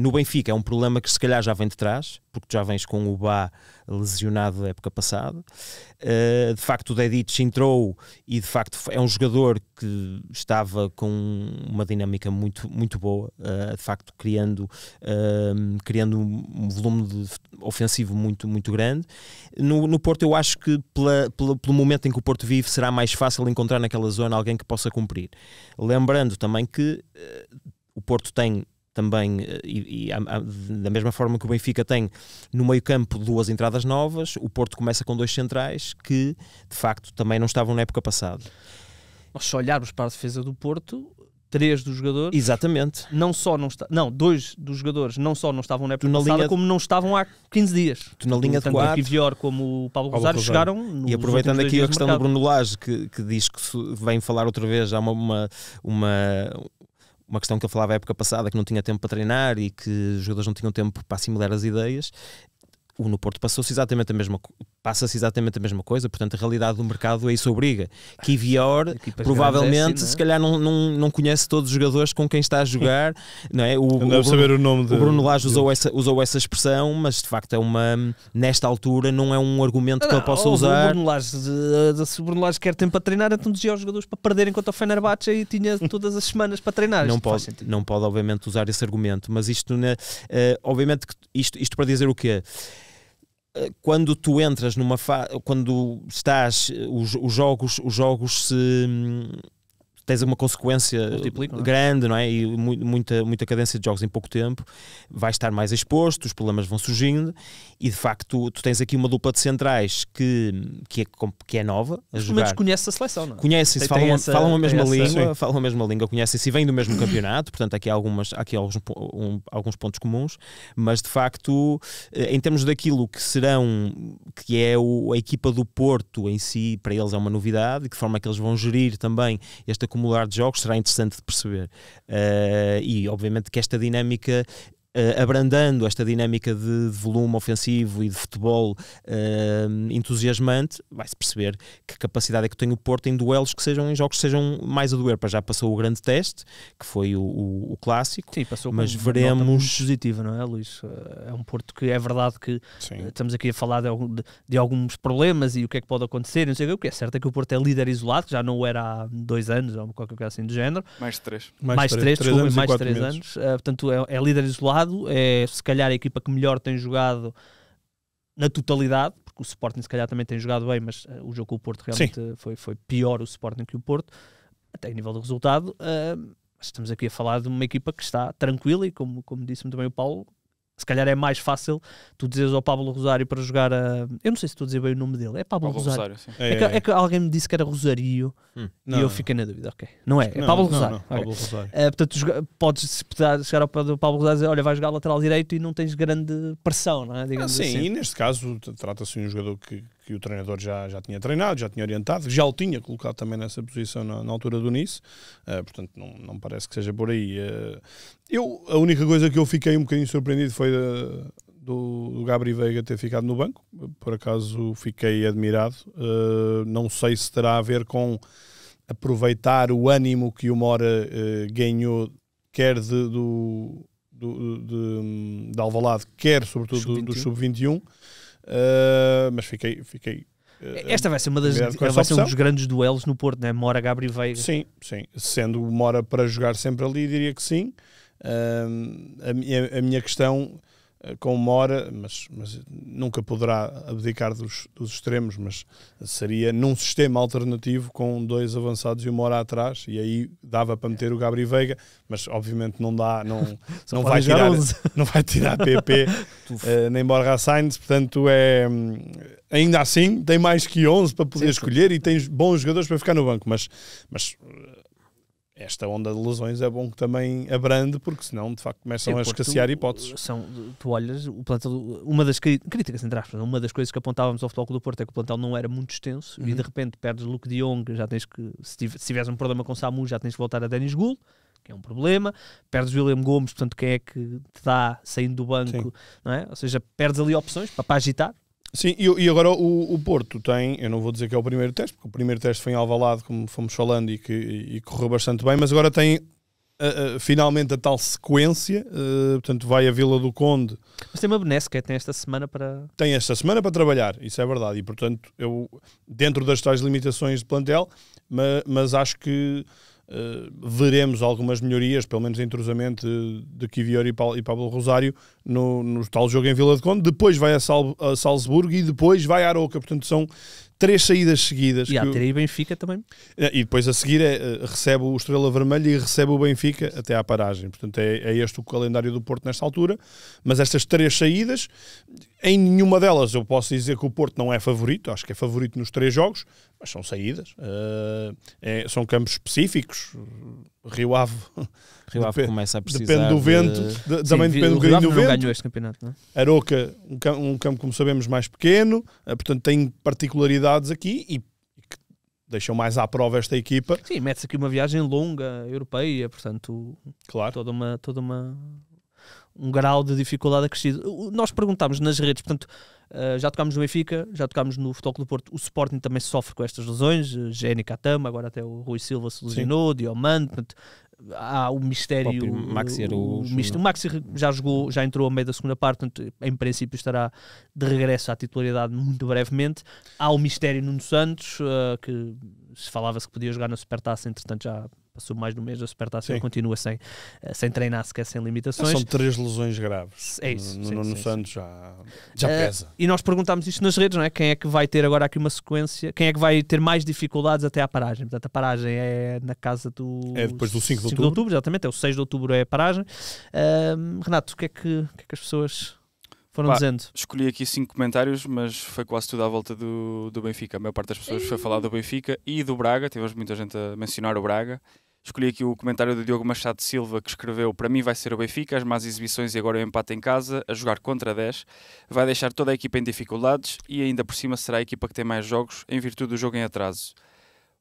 No Benfica é um problema que se calhar já vem de trás, porque já vens com o Bá lesionado da época passada. De facto o Dedić entrou e de facto é um jogador que estava com uma dinâmica muito, muito boa, de facto criando um volume ofensivo muito, muito grande. No Porto eu acho que pelo momento em que o Porto vive será mais fácil encontrar naquela zona alguém que possa cumprir. Lembrando também que o Porto tem também, da mesma forma que o Benfica tem no meio campo 2 entradas novas, o Porto começa com 2 centrais que de facto também não estavam na época passada. Nós, se olharmos para a defesa do Porto, 3 dos jogadores, exatamente, 2 dos jogadores não só não estavam na época passada, como não estavam há 15 dias. Tu na linha de 4, tanto o Kivior como o Pablo Rosário chegaram. E aproveitando aqui a questão do Bruno Lage, que diz que vem falar outra vez, há uma questão que ele falava a época passada, que não tinha tempo para treinar e que os jogadores não tinham tempo para assimilar as ideias. No Porto passa-se exatamente a mesma coisa, portanto a realidade do mercado é isso obriga. Kivior provavelmente se calhar não conhece todos os jogadores com quem está a jogar, não é? O Bruno Lage usou essa expressão, mas de facto nesta altura não é um argumento que ele possa usar. Se o Bruno Lage quer tempo para treinar, então dizia aos jogadores para perderem contra o Fenerbahçe e tinha todas as semanas para treinar. Não pode obviamente usar esse argumento, mas isto obviamente que isto para dizer o quê? Quando tu entras numa fase, quando estás, os jogos se tens uma consequência grande, não é? E muita cadência de jogos em pouco tempo, vais estar mais exposto, os problemas vão surgindo e de facto tu tens aqui uma dupla de centrais que é nova a jogar. Pelo menos conhece a seleção, não é? Conhecem-se, falam a mesma língua, falam a mesma língua, conhecem-se e vêm do mesmo campeonato, portanto aqui há alguns pontos comuns, mas de facto em termos daquilo que é a equipa do Porto em si, para eles é uma novidade, e de que forma é que eles vão gerir também este acumular de jogos, será interessante de perceber. E obviamente que esta dinâmica, abrandando esta dinâmica de volume ofensivo e de futebol entusiasmante, vai-se perceber que capacidade é que tem o Porto em duelos em jogos que sejam mais a doer. Para já passou o grande teste, que foi o clássico. Sim, passou, mas com veremos... uma nota muito positiva, não é, Luís? É um Porto que é verdade que estamos aqui a falar de alguns problemas e o que é que pode acontecer, não sei o que é certo é que o Porto é líder isolado, que já não o era há 2 anos ou qualquer coisa assim do género. Mais 3. Mais 3 anos. Portanto, é líder isolado. É se calhar a equipa que melhor tem jogado na totalidade, porque o Sporting se calhar também tem jogado bem, mas o jogo com o Porto realmente foi pior o Sporting que o Porto, até em nível de resultado. Estamos aqui a falar de uma equipa que está tranquila e como disse-me também o Paulo, se calhar é mais fácil tu dizeres ao Pablo Rosário para jogar eu não sei se estou a dizer bem o nome dele, é Pablo Rosário. Sim. É que alguém me disse que era Rosario e eu fiquei na dúvida, não é? É Pablo Rosário. Pablo Rosário. Portanto, podes chegar ao pé do Pablo Rosário e dizer, olha, vai jogar lateral direito e não tens grande pressão, não é? Sim, assim. E neste caso trata-se de um jogador que o treinador já tinha treinado, já tinha orientado, já o tinha colocado também nessa posição na altura do Nice, portanto não parece que seja por aí. A única coisa que eu fiquei um bocadinho surpreendido foi do Gabriel Veiga ter ficado no banco, por acaso fiquei admirado, não sei se terá a ver com aproveitar o ânimo que o Mora ganhou, quer de Alvalade, quer sobretudo do Sub-21, mas fiquei esta vai ser um dos grandes duelos no Porto, né? Mora, Gabriel Veiga. Sim, sendo o Mora para jogar sempre ali, diria que sim. A minha questão com o Mora, mas nunca poderá abdicar dos extremos, mas seria num sistema alternativo com 2 avançados e o Mora atrás, e aí dava para meter o Gabriel Veiga, mas obviamente não dá, não vai tirar PP nem Borja Sainz, portanto ainda assim tem mais que 11 para poder escolher e tem bons jogadores para ficar no banco, mas esta onda de lesões é bom que também abrande, porque senão de facto começam a escassear hipóteses. Tu olhas, o plantel, uma das críticas, entre aspas, uma das coisas que apontávamos ao Futebol Clube do Porto é que o plantel não era muito extenso e de repente perdes Luke de Jong, já tens que, se tiveres um problema com o Samu, já tens que voltar a Denis Gul, que é um problema, perdes William Gomes, portanto quem é que te dá saindo do banco, não é? Ou seja, perdes ali opções para agitar. Sim, e agora o Porto tem, eu não vou dizer que é o primeiro teste, porque o primeiro teste foi em Alvalade, como fomos falando, e correu bastante bem, mas agora tem finalmente a tal sequência, portanto vai a Vila do Conde. Mas tem uma benéfica, tem esta semana para... Tem esta semana para trabalhar, isso é verdade, e portanto eu, dentro das tais limitações de plantel, mas acho que veremos algumas melhorias, pelo menos em entrosamento de Kivior e Pablo Rosário no tal jogo em Vila do Conde. Depois vai a Salzburgo e depois vai a Aroca, portanto são 3 saídas seguidas. E a ter aí Benfica também. E depois a seguir recebe o Estrela Vermelha e recebe o Benfica até à paragem. Portanto é este o calendário do Porto nesta altura. Mas estas 3 saídas, em nenhuma delas eu posso dizer que o Porto não é favorito. Acho que é favorito nos 3 jogos, mas são saídas. São campos específicos. Rio Ave começa a precisar. Depende do vento. Também depende um bocadinho do vento. Ganhou este campeonato, não é? Aroca, um campo, como sabemos, mais pequeno. Portanto, tem particularidades aqui e que deixam mais à prova esta equipa. Sim, mete-se aqui uma viagem longa, europeia, portanto, claro. Toda um grau de dificuldade acrescido. Nós perguntámos nas redes, portanto, já tocámos no Benfica, já tocámos no Futebol Clube do Porto, o Sporting também sofre com estas lesões, Geni Katama, agora até o Rui Silva se lesionou, Diomande, portanto, há o mistério. O Maxi o Maxi já jogou, já entrou a meio da segunda parte, portanto, em princípio estará de regresso à titularidade muito brevemente. Há o mistério Nuno Santos, que se falava-se que podia jogar na Supertaça, entretanto já passou mais de um mês da Supertaça, Sim. ele continua sem treinar, sequer sem limitações. São 3 lesões graves. É isso. No sim, Nuno sim, Santos já pesa. E nós perguntámos isto nas redes, não é? Quem é que vai ter agora aqui uma sequência? Quem é que vai ter mais dificuldades até à paragem? Portanto, a paragem é na casa do... É depois do 5 de 5 de outubro, exatamente. É o 6 de outubro é a paragem. Renato, o que é que as pessoas foram dizendo? Escolhi aqui 5 comentários, mas foi quase tudo à volta do Benfica. A maior parte das pessoas foi falar do Benfica e do Braga. Tivemos muita gente a mencionar o Braga. Escolhi aqui o comentário do Diogo Machado Silva, que escreveu: para mim vai ser o Benfica, as más exibições e agora o empate em casa, a jogar contra 10. Vai deixar toda a equipa em dificuldades e ainda por cima será a equipa que tem mais jogos em virtude do jogo em atraso.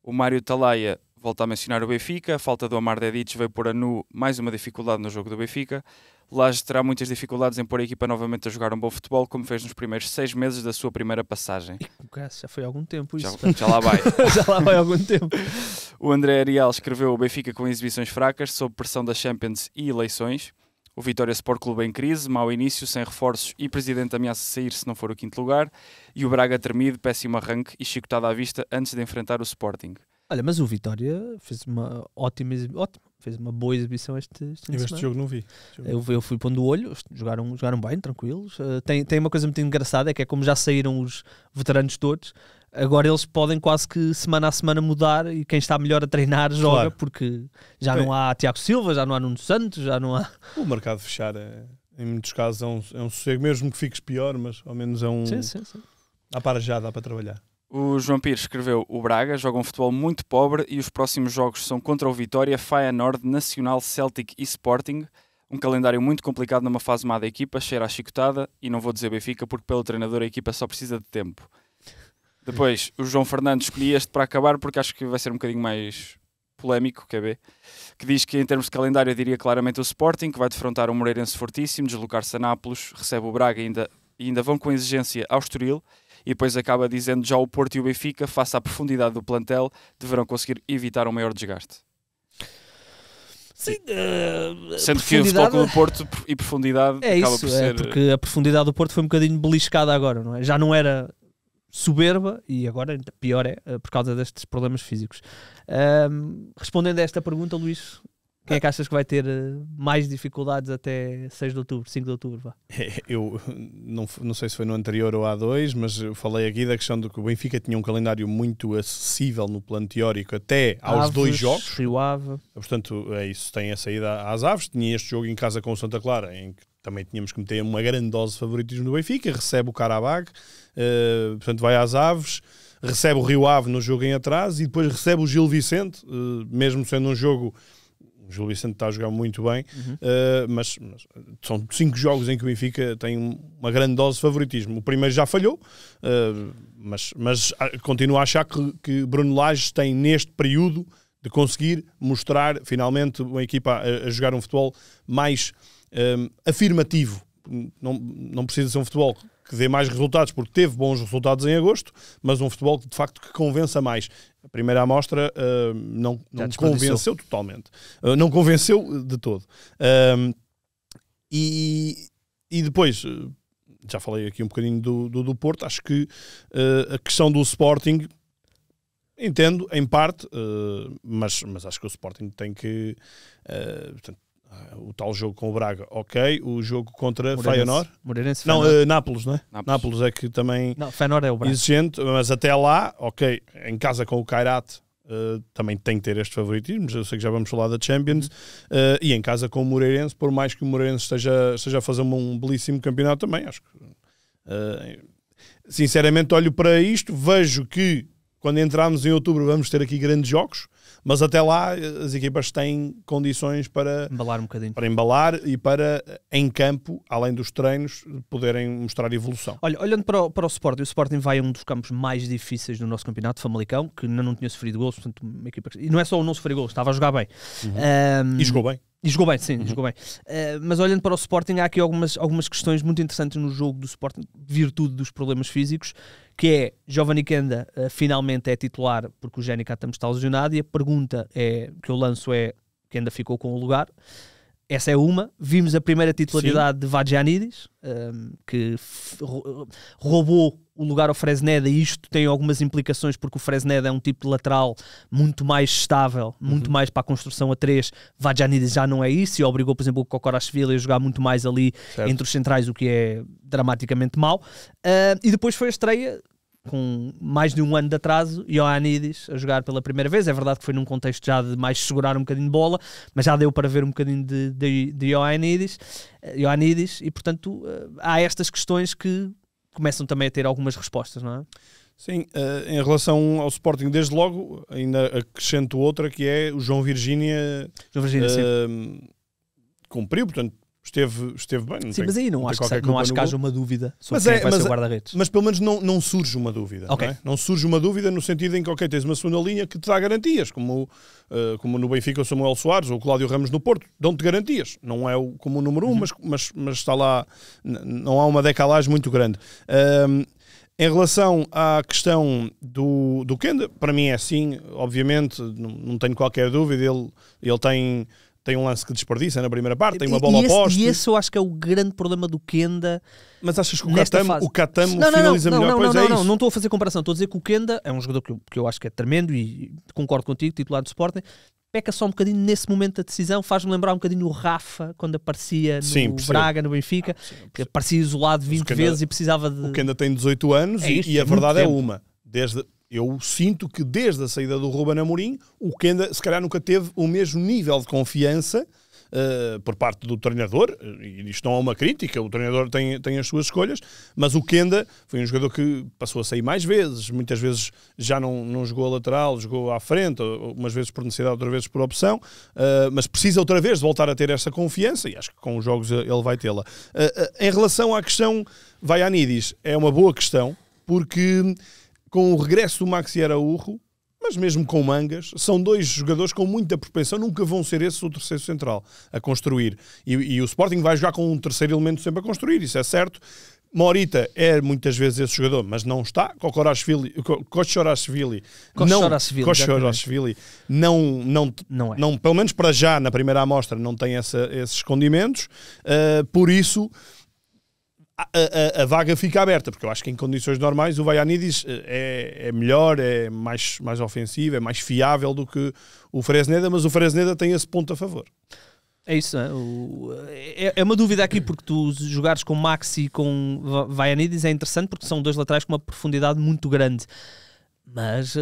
O Mário Talaia volta a mencionar o Benfica. A falta do Amar Dedic veio pôr a nu mais uma dificuldade no jogo do Benfica. Laje terá muitas dificuldades em pôr a equipa novamente a jogar um bom futebol, como fez nos primeiros 6 meses da sua primeira passagem. Já foi há algum tempo isso. Já lá vai. Já lá vai há algum tempo. O André Ariel escreveu: o Benfica com exibições fracas, sob pressão das Champions e eleições. O Vitória Sport Clube em crise, mau início, sem reforços e presidente ameaça sair se não for o 5º lugar. E o Braga tremido, péssimo arranque e chicotada à vista antes de enfrentar o Sporting. Olha, mas o Vitória fez uma fez uma boa exibição este fim de Este semana. jogo não vi. Eu fui pondo o olho, jogaram bem, tranquilos. Tem uma coisa muito engraçada, é que é como já saíram os veteranos todos, agora eles podem quase que semana a semana mudar e quem está melhor a treinar joga, Claro. porque já não há Tiago Silva, já não há Nuno Santos, já não há... O mercado fechar, em muitos casos, é um sossego, mesmo que fiques pior, mas ao menos é um... Sim. Dá para trabalhar. O João Pires escreveu: o Braga joga um futebol muito pobre e os próximos jogos são contra o Vitória, Feyenoord, Nacional, Celtic e Sporting. Um calendário muito complicado numa fase má da equipa, cheira a chicotada, e não vou dizer Benfica porque pelo treinador a equipa só precisa de tempo. Depois, o João Fernandes escolhi este para acabar porque acho que vai ser um bocadinho mais polémico, que diz que em termos de calendário eu diria claramente o Sporting, que vai defrontar um Moreirense fortíssimo, deslocar-se a Nápoles, recebe o Braga e ainda vão com exigência ao Estoril. E depois acaba dizendo: já o Porto e o Benfica, face à profundidade do plantel, deverão conseguir evitar um maior desgaste. Sim, Sendo que o Futebol Clube do Porto e profundidade acaba por ser... porque a profundidade do Porto foi um bocadinho beliscada agora, não é? Já não era soberba e agora pior é por causa destes problemas físicos. Respondendo a esta pergunta, Luís, quem é que achas que vai ter mais dificuldades até 6 de outubro, 5 de outubro? Vá? Eu não sei se foi no anterior ou há 2, mas eu falei aqui da questão de que o Benfica tinha um calendário muito acessível no plano teórico até aos 2 jogos. Rio Ave. Portanto, é isso, tem a saída às Aves. Tinha este jogo em casa com o Santa Clara, em que também tínhamos que meter uma grande dose de favoritismo do Benfica. Recebe o Qarabag, portanto vai às Aves. Recebe o Rio Ave no jogo em atraso e depois recebe o Gil Vicente, mesmo sendo um jogo... O Gil Vicente está a jogar muito bem, mas são 5 jogos em que o Benfica tem uma grande dose de favoritismo. O primeiro já falhou, mas continuo a achar que Bruno Lage tem neste período de conseguir mostrar finalmente uma equipa a jogar um futebol mais afirmativo. Não precisa ser um futebol que dê mais resultados, porque teve bons resultados em agosto, mas um futebol de facto que convença mais. A primeira amostra não convenceu totalmente. Não convenceu de todo. E depois, já falei aqui um bocadinho do Porto, acho que a questão do Sporting, entendo, em parte, mas acho que o Sporting tem que... portanto, o tal jogo com o Braga, ok. O jogo contra Feyenoord. Moreirense, não, Feyenoord. Nápoles, não é? Nápoles é que também... Não, Feyenoord é o Braga. Exigente, mas até lá, ok. Em casa com o Kairat, também tem que ter este favoritismo. Eu sei que já vamos falar da Champions. E em casa com o Moreirense, por mais que o Moreirense esteja a fazer um belíssimo campeonato também, acho que... sinceramente, olho para isto, vejo que quando entrarmos em outubro vamos ter aqui grandes jogos, mas até lá as equipas têm condições para embalar um bocadinho. Para embalar e para, em campo, além dos treinos, poderem mostrar evolução. Olha, olhando para o Sporting, o Sporting vai a um dos campos mais difíceis do nosso campeonato, Famalicão, que ainda não tinha sofrido golos, portanto, uma equipa e não é só o não sofrer golos, estava a jogar bem. E jogou bem. E jogou bem, sim, jogou bem. Mas olhando para o Sporting, há aqui algumas questões muito interessantes no jogo do Sporting, virtude dos problemas físicos, que é, Giovanni Kenda finalmente é titular porque o Jenny Katam está lesionado, e a pergunta que eu lanço é, Kenda ficou com o lugar? Essa é uma. Vimos a primeira titularidade de Vadjanidis, que roubou o lugar ao Fresneda, e isto tem algumas implicações porque o Fresneda é um tipo de lateral muito mais estável, muito mais para a construção a 3. Vadjanidis já não é isso e obrigou, por exemplo, o Kokorashvili a jogar muito mais ali entre os centrais, o que é dramaticamente mau. E depois foi a estreia, com mais de um ano de atraso, Ioannidis a jogar pela primeira vez. É verdade que foi num contexto já de mais segurar um bocadinho de bola, mas já deu para ver um bocadinho de Ioannidis, e portanto há estas questões que começam também a ter algumas respostas, não é? Sim, em relação ao Sporting, desde logo, ainda acrescento outra, que é o João Virgínia, cumpriu, portanto, esteve bem. Sim, mas aí não acho que haja uma dúvida sobre quem vai ser o guarda-redes. Mas pelo menos não surge uma dúvida. Okay. Não é? Não surge uma dúvida no sentido em que, ok, tens uma segunda linha que te dá garantias, como no Benfica o Samuel Soares ou o Cláudio Ramos no Porto, dão-te garantias. Não é como o número 1, mas está lá, não há uma decalagem muito grande. Em relação à questão do Kenda, para mim é assim, obviamente, não tenho qualquer dúvida, ele tem um lance que desperdiça na primeira parte, tem uma bola oposta. E esse eu acho que é o grande problema do Kenda. Mas achas que o Catamo finaliza melhor? Não estou a fazer comparação. Estou a dizer que o Kenda é um jogador que eu acho que é tremendo e concordo contigo, titular do Sporting. Peca só um bocadinho nesse momento da decisão, faz-me lembrar um bocadinho o Rafa, quando aparecia no Braga, no Benfica, que aparecia isolado 20 vezes e precisava de... O Kenda tem 18 anos e a verdade é uma. Eu sinto que desde a saída do Ruben Amorim, o Kenda se calhar nunca teve o mesmo nível de confiança por parte do treinador, e isto não é uma crítica, o treinador tem as suas escolhas, mas o Kenda foi um jogador que passou a sair mais vezes, muitas vezes já não jogou a lateral, jogou à frente, umas vezes por necessidade, outras vezes por opção, mas precisa outra vez de voltar a ter essa confiança, e acho que com os jogos ele vai tê-la. Em relação à questão Vaianidis, é uma boa questão, porque com o regresso do Maxi Araújo, mas mesmo com Mangas, são dois jogadores com muita propensão, nunca vão ser esse o terceiro central a construir. E o Sporting vai jogar com um terceiro elemento sempre a construir, isso é certo. Morita é muitas vezes esse jogador, mas não está. Kochorashvili não, pelo menos para já, na primeira amostra, não tem esses condimentos. Por isso, a vaga fica aberta, porque eu acho que em condições normais o Vaianidis é melhor, é mais ofensivo, é mais fiável do que o Fresneda, mas o Fresneda tem esse ponto a favor. É isso, não é? É uma dúvida aqui, porque tu jogares com Maxi e com Vaianidis é interessante, porque são dois laterais com uma profundidade muito grande, mas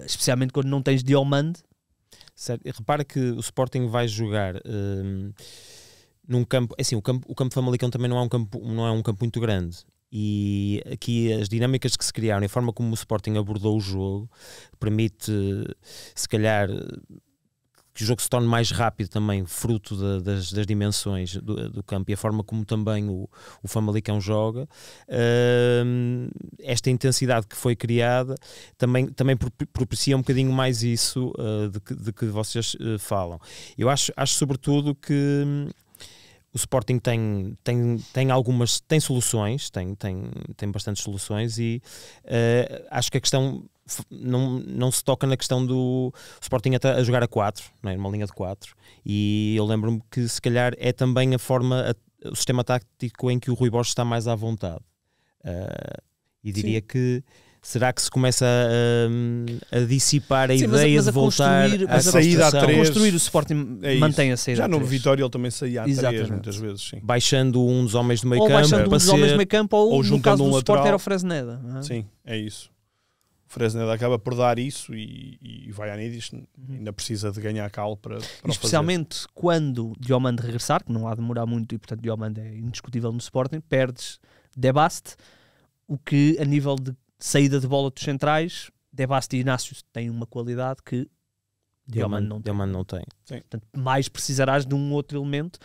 especialmente quando não tens Diomande. Certo. Repara que o Sporting vai jogar num campo, assim, o campo Famalicão também não é um campo muito grande, e aqui as dinâmicas que se criaram e a forma como o Sporting abordou o jogo permite, se calhar, que o jogo se torne mais rápido também, fruto das dimensões do campo e a forma como também o Famalicão joga. Esta intensidade que foi criada também propicia um bocadinho mais isso de que vocês falam. Eu acho sobretudo que o Sporting tem soluções, tem bastantes soluções, e acho que a questão não se toca na questão do Sporting a jogar a 4, não é? Uma linha de 4, e eu lembro-me que se calhar é também o sistema tático em que o Rui Borges está mais à vontade, e diria que será que se começa a dissipar a ideia de voltar a saída a 3? Construir o Sporting mantém a saída já a 3. No Vitória ele também saía a 3 muitas vezes, sim. Baixando um dos homens do meio campo, baixando um dos homens do meio campo, ou no caso do Sport era o Fresneda, não é? Sim, é isso. O Fresneda acaba por dar isso, e Vaianidis ainda precisa de ganhar cal para especialmente fazer. Quando Diomande regressar, que não há de demorar muito, e portanto Diomande é indiscutível no Sporting, perdes Debaste, o que a nível de saída de bola dos centrais, Debaste e Inácio têm uma qualidade que Diomande não tem. Portanto, mais precisarás de um outro elemento.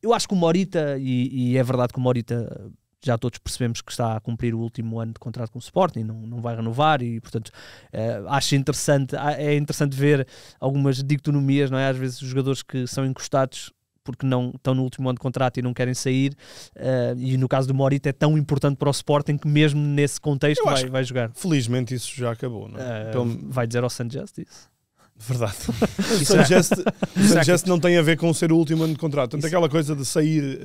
Eu acho que o Morita, e é verdade que o Morita, já todos percebemos que está a cumprir o último ano de contrato com o Sporting, não vai renovar, e portanto acho interessante, é interessante ver algumas dicotomias, não é? Às vezes os jogadores que são encostados porque não estão no último ano de contrato e não querem sair, e no caso do Morita é tão importante para o Sporting que mesmo nesse contexto vai jogar. Felizmente isso já acabou, não é? Vai dizer ao St. Justice? Verdade. O Sanchez não tem a ver com ser o último ano de contrato. Tanto aquela coisa de sair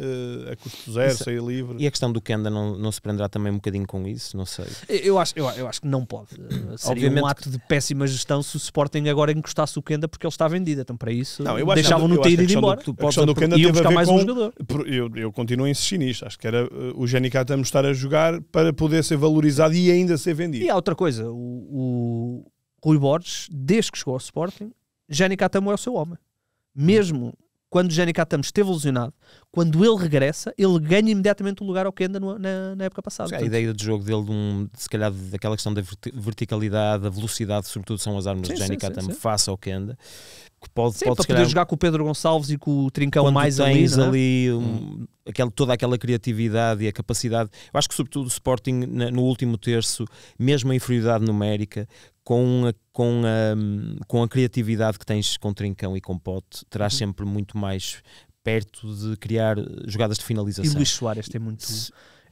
a custo zero, sair livre. E a questão do Kenda não se prenderá também um bocadinho com isso? Não sei. Eu acho que não pode. Seria Obviamente um ato de péssima gestão se o Sporting agora encostasse o Kenda porque ele está vendido. Então para isso eu deixavam-no ter ido embora. A questão do Kenda iam teve a buscar ver mais com... um jogador. Eu continuo a insistir nisto. Acho que era o Jenny Catamo estar a jogar para poder ser valorizado e ainda ser vendido. E há outra coisa. O Rui Borges, desde que chegou ao Sporting, Jenny Catamo é o seu homem. Mesmo quando Jenny Catamo esteve lesionado, quando ele regressa, ele ganha imediatamente o lugar ao Kenda na época passada. A ideia de jogo dele, se calhar daquela questão da verticalidade, da velocidade, sobretudo são as armas de Jenny Catamo face ao Kenda. Que pode para poder jogar com o Pedro Gonçalves e com o Trincão quando mais tens ali, toda aquela criatividade e a capacidade. Eu acho que sobretudo o Sporting no último terço, mesmo a inferioridade numérica, com a criatividade que tens com Trincão e com Pote, terás sempre muito mais perto de criar jogadas de finalização. E Luís Soares tem muito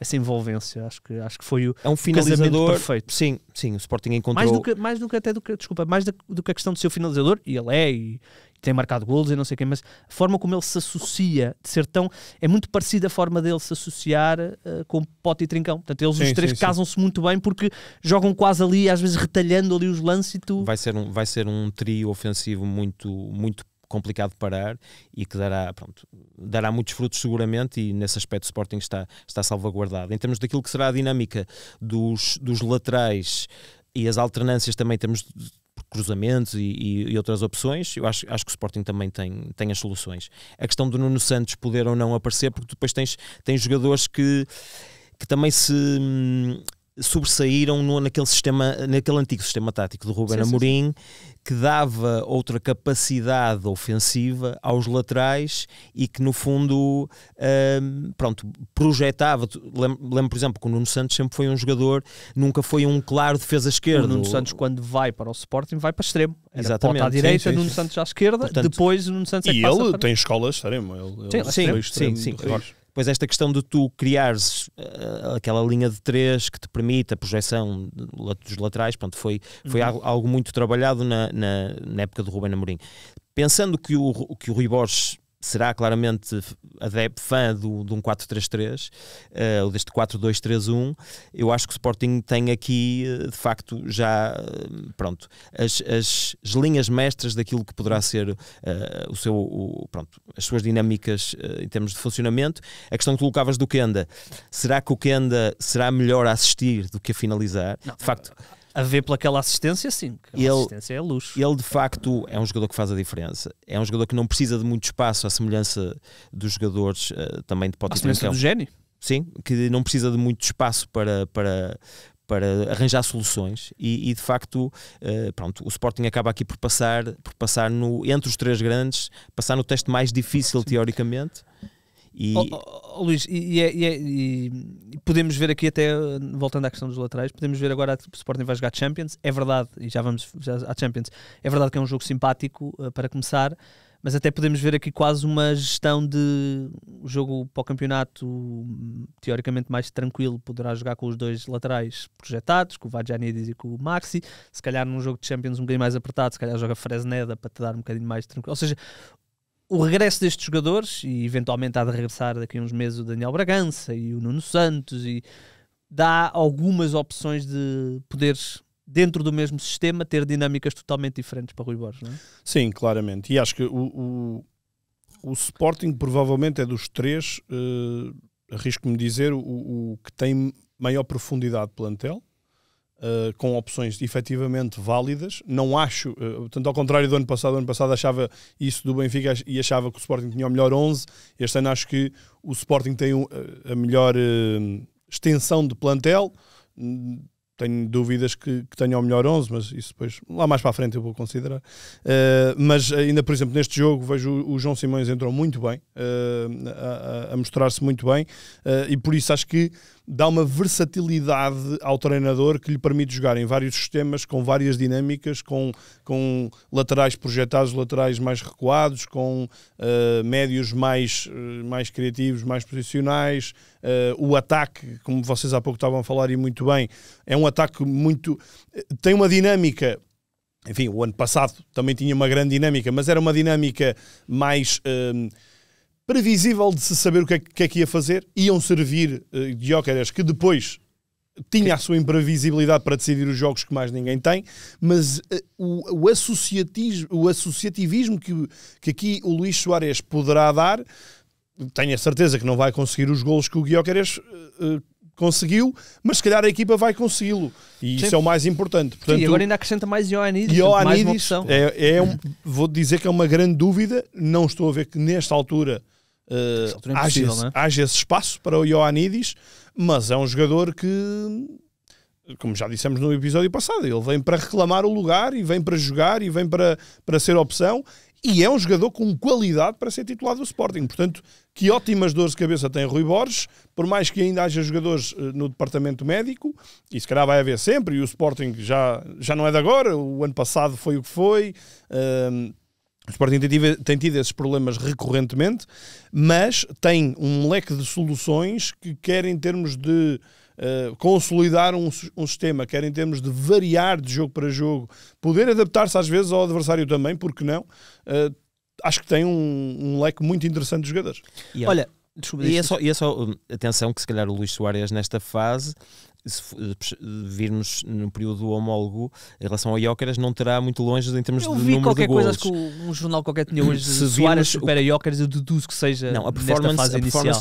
essa envolvência, acho que foi um finalizador perfeito. Sim, o Sporting encontrou mais do que a questão de ser o finalizador, e ele e tem marcado golos e não sei quem, mas a forma como ele se associa, de ser tão, é muito parecida a forma dele se associar com Pote e Trincão. Portanto, eles os três casam-se muito bem porque jogam quase ali, às vezes retalhando ali os lances e tu... Vai ser um trio ofensivo muito, muito complicado de parar e que dará muitos frutos seguramente, e nesse aspecto o Sporting está salvaguardado. Em termos daquilo que será a dinâmica dos laterais e as alternâncias também, temos cruzamentos e outras opções, eu acho que o Sporting também tem as soluções. A questão do Nuno Santos poder ou não aparecer, porque depois tens jogadores que também se sobressaíram naquele antigo sistema tático do Ruben Amorim, que dava outra capacidade ofensiva aos laterais e que no fundo projetava. Lembro, por exemplo, que o Nuno Santos sempre foi um jogador, nunca foi um claro defesa esquerda. O Nuno Santos, quando vai para o Sporting, vai para extremo. Exatamente. Pote à direita, Nuno Santos à esquerda, portanto, depois o Nuno Santos e ele tem escola extremo. Sim. Pois esta questão de tu criares aquela linha de 3 que te permite a projeção dos laterais, foi algo muito trabalhado na época do Ruben Amorim. Pensando que o Rui Borges será claramente fã de um 4-3-3 ou deste 4-2-3-1, eu acho que o Sporting tem aqui de facto já as linhas mestras daquilo que poderá ser as suas dinâmicas em termos de funcionamento. A questão que tu colocavas do Kenda, será que o Kenda será melhor a assistir do que a finalizar? Não, de facto, a ver pelaquela assistência, sim. Assistência é luxo. Ele, de facto, é um jogador que faz a diferença. É um jogador que não precisa de muito espaço, à semelhança dos jogadores também de Pote e Trincão. À semelhança do Génio. Sim, que não precisa de muito espaço para arranjar soluções e de facto, o Sporting acaba aqui por passar entre os três grandes, passar no teste mais difícil, teoricamente. Luís, e podemos ver aqui até, voltando à questão dos laterais, podemos ver agora que o Sporting vai jogar Champions, é verdade, e já vamos à Champions, é verdade que é um jogo simpático para começar, mas até podemos ver aqui quase uma gestão de jogo para o campeonato teoricamente mais tranquilo, poderá jogar com os dois laterais projetados, com o Vadjanidis e com o Maxi, se calhar num jogo de Champions um bocadinho mais apertado, se calhar joga Fresneda para te dar um bocadinho mais tranquilo, ou seja, o regresso destes jogadores, e eventualmente há de regressar daqui a uns meses o Daniel Bragança e o Nuno Santos, e dá algumas opções de poderes, dentro do mesmo sistema, ter dinâmicas totalmente diferentes para Rui Borges, não é? Sim, claramente. E acho que o Sporting provavelmente é dos três, arrisco-me dizer, o que tem maior profundidade de plantel. Com opções efetivamente válidas. Não acho, tanto ao contrário do ano passado achava isso do Benfica e achava que o Sporting tinha o melhor 11. Este ano acho que o Sporting tem a melhor extensão de plantel. Tenho dúvidas que tenha o melhor 11, mas isso depois, lá mais para a frente eu vou considerar. Mas ainda, por exemplo, neste jogo vejo o João Simões entrou muito bem, a mostrar-se muito bem, e por isso acho que dá uma versatilidade ao treinador que lhe permite jogar em vários sistemas, com várias dinâmicas, com laterais projetados, laterais mais recuados, com médios mais criativos, mais posicionais. O ataque, como vocês há pouco estavam a falar e muito bem, é um ataque tem uma dinâmica enfim, o ano passado também tinha uma grande dinâmica, mas era uma dinâmica mais previsível de se saber o que é que ia fazer. Iam servir Gyökeres, que depois tinha a sua imprevisibilidade para decidir os jogos que mais ninguém tem, mas o associativismo que aqui o Luís Soares poderá dar, tenho a certeza que não vai conseguir os golos que o Gyökeres conseguiu, mas se calhar a equipa vai consegui-lo. E isso é o mais importante. Portanto, e agora ainda acrescenta mais Ioannidis. Mais uma opção. Vou dizer que é uma grande dúvida. Não estou a ver que nesta altura haja esse espaço para o Ioannidis, mas é um jogador que, como já dissemos no episódio passado, ele vem para reclamar o lugar e vem para jogar e vem para ser opção, e é um jogador com qualidade para ser titular do Sporting. Portanto, que ótimas dores de cabeça tem Rui Borges, por mais que ainda haja jogadores no departamento médico, e se calhar vai haver sempre, e o Sporting já não é de agora, o ano passado foi o que foi. O Sporting tem tido esses problemas recorrentemente, mas tem um leque de soluções que quer em termos de consolidar um sistema, quer em termos de variar de jogo para jogo, poder adaptar-se às vezes ao adversário também, porque não? Acho que tem um leque muito interessante de jogadores. Olha, é só atenção que se calhar o Luís Soares nesta fase, se virmos no período homólogo em relação ao Gyökeres, não terá muito longe em termos de número de golos. Eu vi qualquer coisa, acho que um jornal qualquer tinha hoje, se Soares supera Gyökeres, eu deduzo que seja a performance,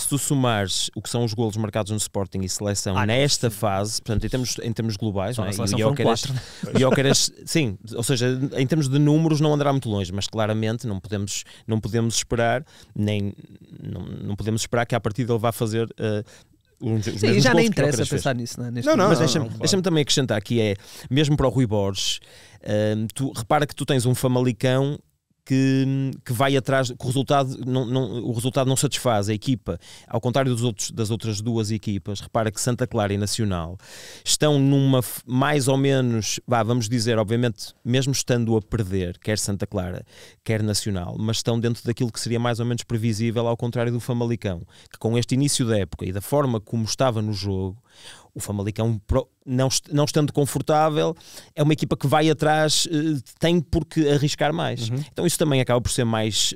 se tu somares o que são os golos marcados no Sporting e seleção nesta fase, portanto em termos globais, não é? E o Gyökeres, sim, ou seja, em termos de números não andará muito longe, mas claramente não podemos esperar, não podemos esperar que à partida ele vá fazer sim, já nem interessa pensar nisso, não é? Mas deixa-me também acrescentar que mesmo para o Rui Borges, tu repara que tu tens um Famalicão que vai atrás, que o resultado não satisfaz a equipa, ao contrário das outras duas equipas. Repara que Santa Clara e Nacional estão numa, mais ou menos, vamos dizer, obviamente, mesmo estando a perder, quer Santa Clara, quer Nacional, mas estão dentro daquilo que seria mais ou menos previsível, ao contrário do Famalicão, que com este início da época e da forma como estava no jogo, o Famalicão, não estando confortável, é uma equipa que vai atrás, tem por que arriscar mais. Então isso também acaba por ser mais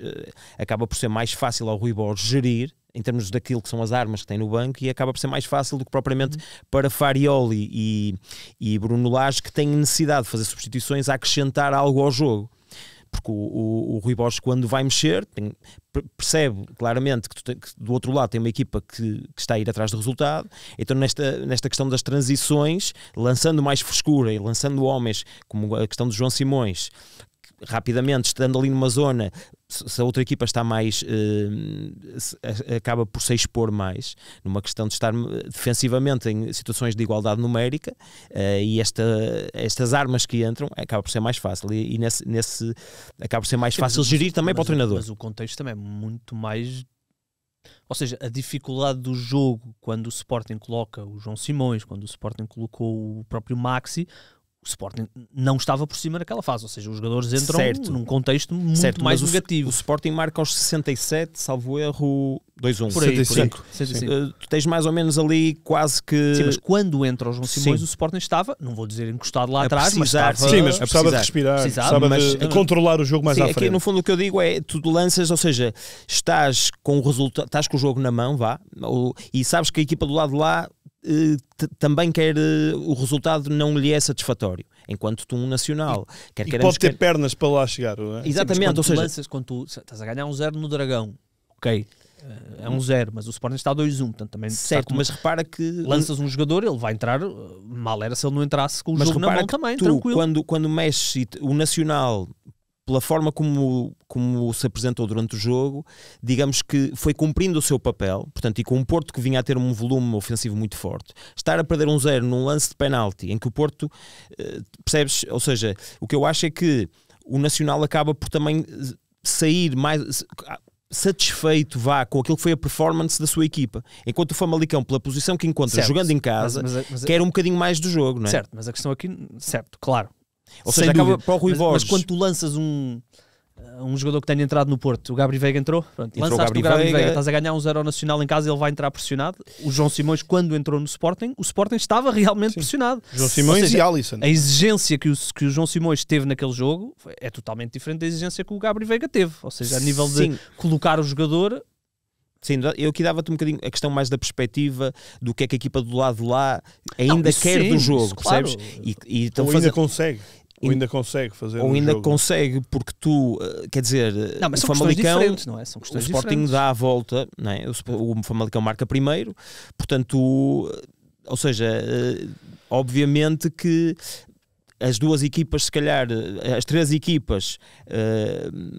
fácil ao Rui Borges gerir, em termos daquilo que são as armas que tem no banco, e acaba por ser mais fácil do que propriamente para Farioli e Bruno Lage, que têm necessidade de fazer substituições a acrescentar algo ao jogo. Porque o Rui Borges, quando vai mexer, percebe claramente que do outro lado tem uma equipa que está a ir atrás do resultado. Então nesta questão das transições, lançando mais frescura e lançando homens, como a questão de João Simões, rapidamente estando ali numa zona, se a outra equipa está mais acaba por se expor mais numa questão de estar defensivamente em situações de igualdade numérica, e estas armas que entram acaba por ser mais fácil, e nesse acaba por ser mais fácil gerir também para o treinador. Mas o contexto também é muito mais, ou seja, a dificuldade do jogo quando o Sporting coloca o João Simões, quando o Sporting colocou o próprio Maxi, o Sporting não estava por cima naquela fase, ou seja, os jogadores entram num contexto muito mais negativo. O Sporting marca aos 67, salvo erro, 2-1. Por aí, 65. Tu tens mais ou menos ali quase que... Sim, mas quando entra o João Simões, o Sporting estava, não vou dizer encostado lá atrás, mas estava... Sim, mas precisava de respirar, precisava de controlar o jogo mais à frente. Aqui no fundo o que eu digo é, tu lanças, ou seja, estás com o jogo na mão, e sabes que a equipa do lado de lá também quer, o resultado não lhe é satisfatório, enquanto tu, um Nacional pode ter pernas para lá chegar, não é? Exatamente. Sim, quando tu estás a ganhar 1-0 no Dragão, ok, é 1-0, mas o Sporting está a 2-1, portanto também certo, mas repara que lanças um jogador, ele vai entrar, mal era se ele não entrasse com o jogo na mão também, tranquilo. Quando mexe o Nacional, pela forma como se apresentou durante o jogo, digamos que foi cumprindo o seu papel, portanto, e com um Porto que vinha a ter um volume ofensivo muito forte, estar a perder 1-0 num lance de penalti, em que o Porto, percebes, ou seja, o que eu acho é que o Nacional acaba por também sair mais satisfeito com aquilo que foi a performance da sua equipa, enquanto o Famalicão, pela posição que encontra jogando em casa, quer um bocadinho mais do jogo, não é? Certo, mas a questão aqui, certo, claro. Ou seja, acaba para o Rui Borges. Mas quando tu lanças um um jogador que tenha entrado no Porto. O Gabri Veiga entrou. Pronto, Entrou lançaste o Gabri Veiga. Estás a ganhar 1-0 ao Nacional em casa, ele vai entrar pressionado. O João Simões, quando entrou no Sporting, o Sporting estava realmente pressionado. João Simões e Alisson. A exigência que o João Simões teve naquele jogo é totalmente diferente da exigência que o Gabri Veiga teve. Ou seja, a nível de colocar o jogador... Sim, eu aqui dava-te um bocadinho a questão mais da perspectiva do que é que a equipa do lado de lá ainda quer do jogo, isso, percebes? Claro. E ou ainda consegue. Ou ainda consegue fazer ou ainda jogo. Consegue, porque tu, quer dizer, não, mas o são Famalicão, diferentes, não é? São o Sporting diferentes. dá a volta, não é? O Famalicão marca primeiro, portanto, ou seja, obviamente que as duas equipas, se calhar, as três equipas,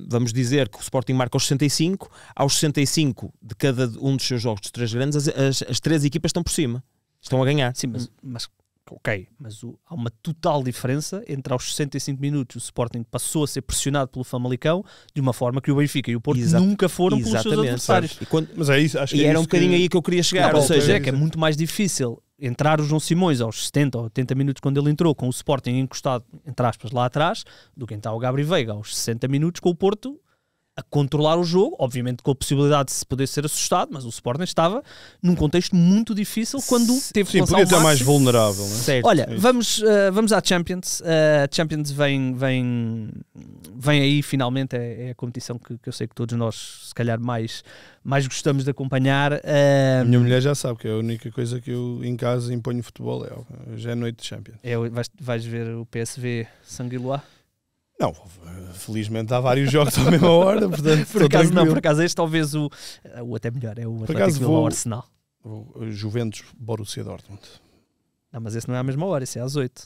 vamos dizer que o Sporting marca aos 65, aos 65 de cada um dos seus jogos dos três grandes, as três equipas estão por cima, estão a ganhar. Sim, mas ok, mas há uma total diferença entre aos 65 minutos o Sporting passou a ser pressionado pelo Famalicão de uma forma que o Benfica e o Porto nunca foram pelos seus adversários. Mas é isso, acho que era um bocadinho aí que eu queria chegar. Ou ou seja, é que é muito mais difícil entrar o João Simões aos 70 ou 80 minutos quando ele entrou com o Sporting encostado, entre aspas, lá atrás, do que entrar o Gabri Veiga aos 60 minutos com o Porto a controlar o jogo, obviamente com a possibilidade de se poder ser assustado, mas o Sporting estava num contexto muito difícil quando teve que lançar podia o estar mais máximo. vulnerável, não é? certo. Olha, vamos à Champions. A Champions vem aí finalmente, é a competição que eu sei que todos nós se calhar mais gostamos de acompanhar. A minha mulher já sabe que é a única coisa que eu em casa imponho futebol, já é noite de Champions. Vais ver o PSV Sanguiloa? Não, felizmente há vários jogos à mesma hora, portanto por acaso não, por acaso este talvez o até melhor, é o Atlético Bilbao Arsenal. O Juventus Borussia Dortmund. Não, mas esse não é à mesma hora, esse é às 8.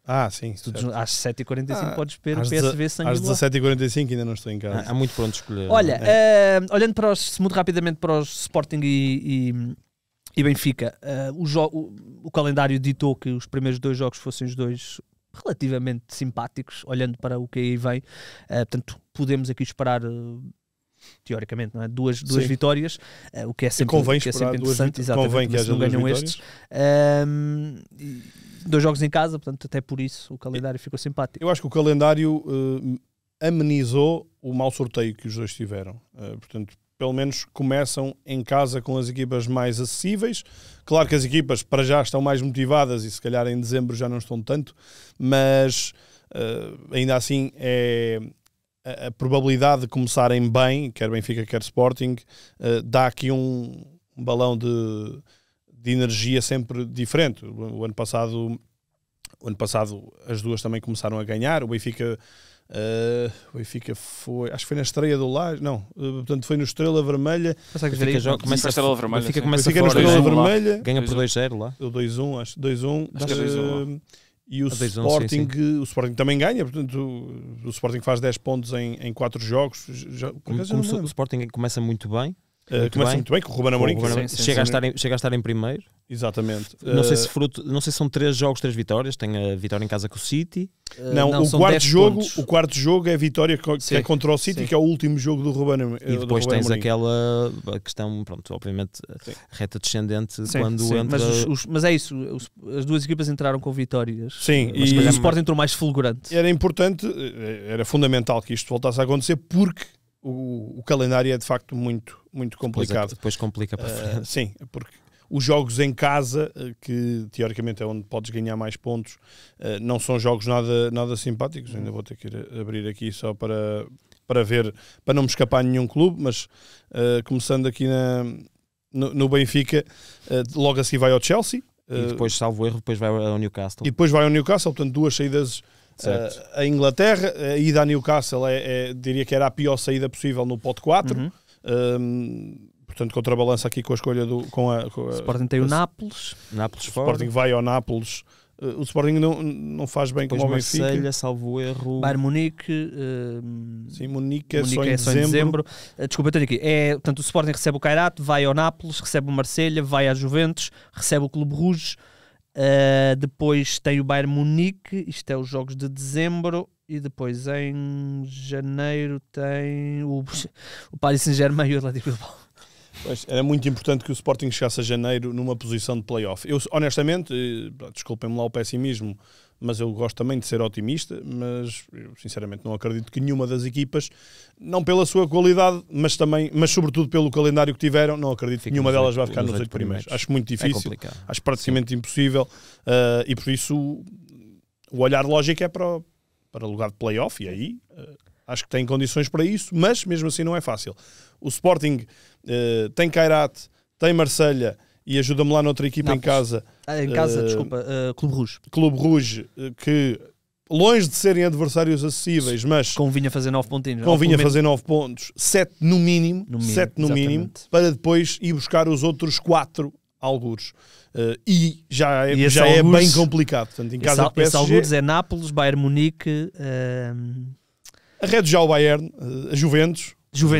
Ah, sim. Às 7h45 podes ver o PSV Sanguiloa. Às 17h45 ainda não estou em casa. Há muito para onde escolher. Olha, olhando muito rapidamente para os Sporting e Benfica, o calendário ditou que os primeiros dois jogos fossem os dois relativamente simpáticos, olhando para o que aí vem. Portanto, podemos aqui esperar, teoricamente, não é? duas vitórias, o que é sempre, interessante, exatamente, mas não ganham estes. 2 jogos em casa, portanto, até por isso o calendário ficou simpático. Eu acho que o calendário amenizou o mau sorteio que os dois tiveram. Portanto, pelo menos começam em casa com as equipas mais acessíveis. Claro que as equipas para já estão mais motivadas e se calhar em dezembro já não estão tanto, mas ainda assim é a probabilidade de começarem bem, quer Benfica, quer Sporting, dá aqui um balão de energia sempre diferente. O ano passado as duas também começaram a ganhar. O Benfica foi, acho que foi na estreia do Laje, portanto foi no Estrela Vermelha. Começa a Estrela Vermelha. Começa na Estrela Vermelha, ganha por 2-0 lá. O 2-1, acho 2-1. E o 2-1, Sporting, sim. O Sporting também ganha, portanto o Sporting faz 10 pontos em 4 jogos. O Sporting começa muito bem. Começa muito bem com o Ruben Amorim. Chega a estar em primeiro. Exatamente. Não sei se são 3 jogos, 3 vitórias. Tem a vitória em casa com o City. Não, o quarto jogo é a vitória que é contra o City, que é o último jogo do Ruben Amorim. E depois tens aquela questão, pronto, obviamente, reta descendente quando entra... Mas é isso, as duas equipas entraram com vitórias. Sim, mas o Sporting entrou mais fulgurante. Era importante, era fundamental que isto voltasse a acontecer, porque o calendário é de facto muito, muito complicado. Depois complica para frente. Sim, porque os jogos em casa, que teoricamente é onde podes ganhar mais pontos, não são jogos nada simpáticos. Ainda vou ter que abrir aqui só para ver, para não me escapar nenhum clube, mas começando aqui no Benfica, logo a seguir vai ao Chelsea. E depois, salvo erro, depois vai ao Newcastle. E depois vai ao Newcastle, portanto 2 saídas a Inglaterra. A ida a Newcastle diria que era a pior saída possível no pote 4. Portanto, contrabalança aqui com a escolha com a Sporting tem o Nápoles fora. O Sporting vai ao Nápoles. O Sporting não faz bem depois como o Benfica. Marselha, salvo erro. Bayern Munique. Sim, Munique é só em dezembro. Desculpa, eu tenho aqui. Portanto, o Sporting recebe o Kairat, vai ao Nápoles, recebe o Marselha, vai à Juventus, recebe o Clube Rouge. Depois tem o Bayern Munique, isto é os jogos de dezembro, e depois em janeiro tem o Paris Saint-Germain e o Atlético Bilbao. Pois, era muito importante que o Sporting chegasse a janeiro numa posição de play-off. Eu, honestamente, desculpem-me lá o pessimismo, mas eu gosto também de ser otimista, mas eu sinceramente não acredito que nenhuma das equipas, não pela sua qualidade, mas sobretudo pelo calendário que tiveram, não acredito que nenhuma delas vai ficar nos 8 primeiros. Acho muito difícil, acho praticamente impossível, e por isso o olhar lógico é para o lugar de play-off, e aí acho que tem condições para isso, mas mesmo assim não é fácil. O Sporting tem Kairat, tem Marselha, e ajuda-me lá noutra equipa em casa. Em casa, desculpa, Clube Rouge. Clube Rouge, que longe de serem adversários acessíveis, mas convinha fazer 9 pontinhos. Convinha fazer 9 pontos, 7 no mínimo, 7 no mínimo, para depois ir buscar os outros 4 algures. E já é bem complicado. Portanto, em casa do PSG, esse algures é Nápoles, Bayern Munique, a Red já o Bayern, a Juventus,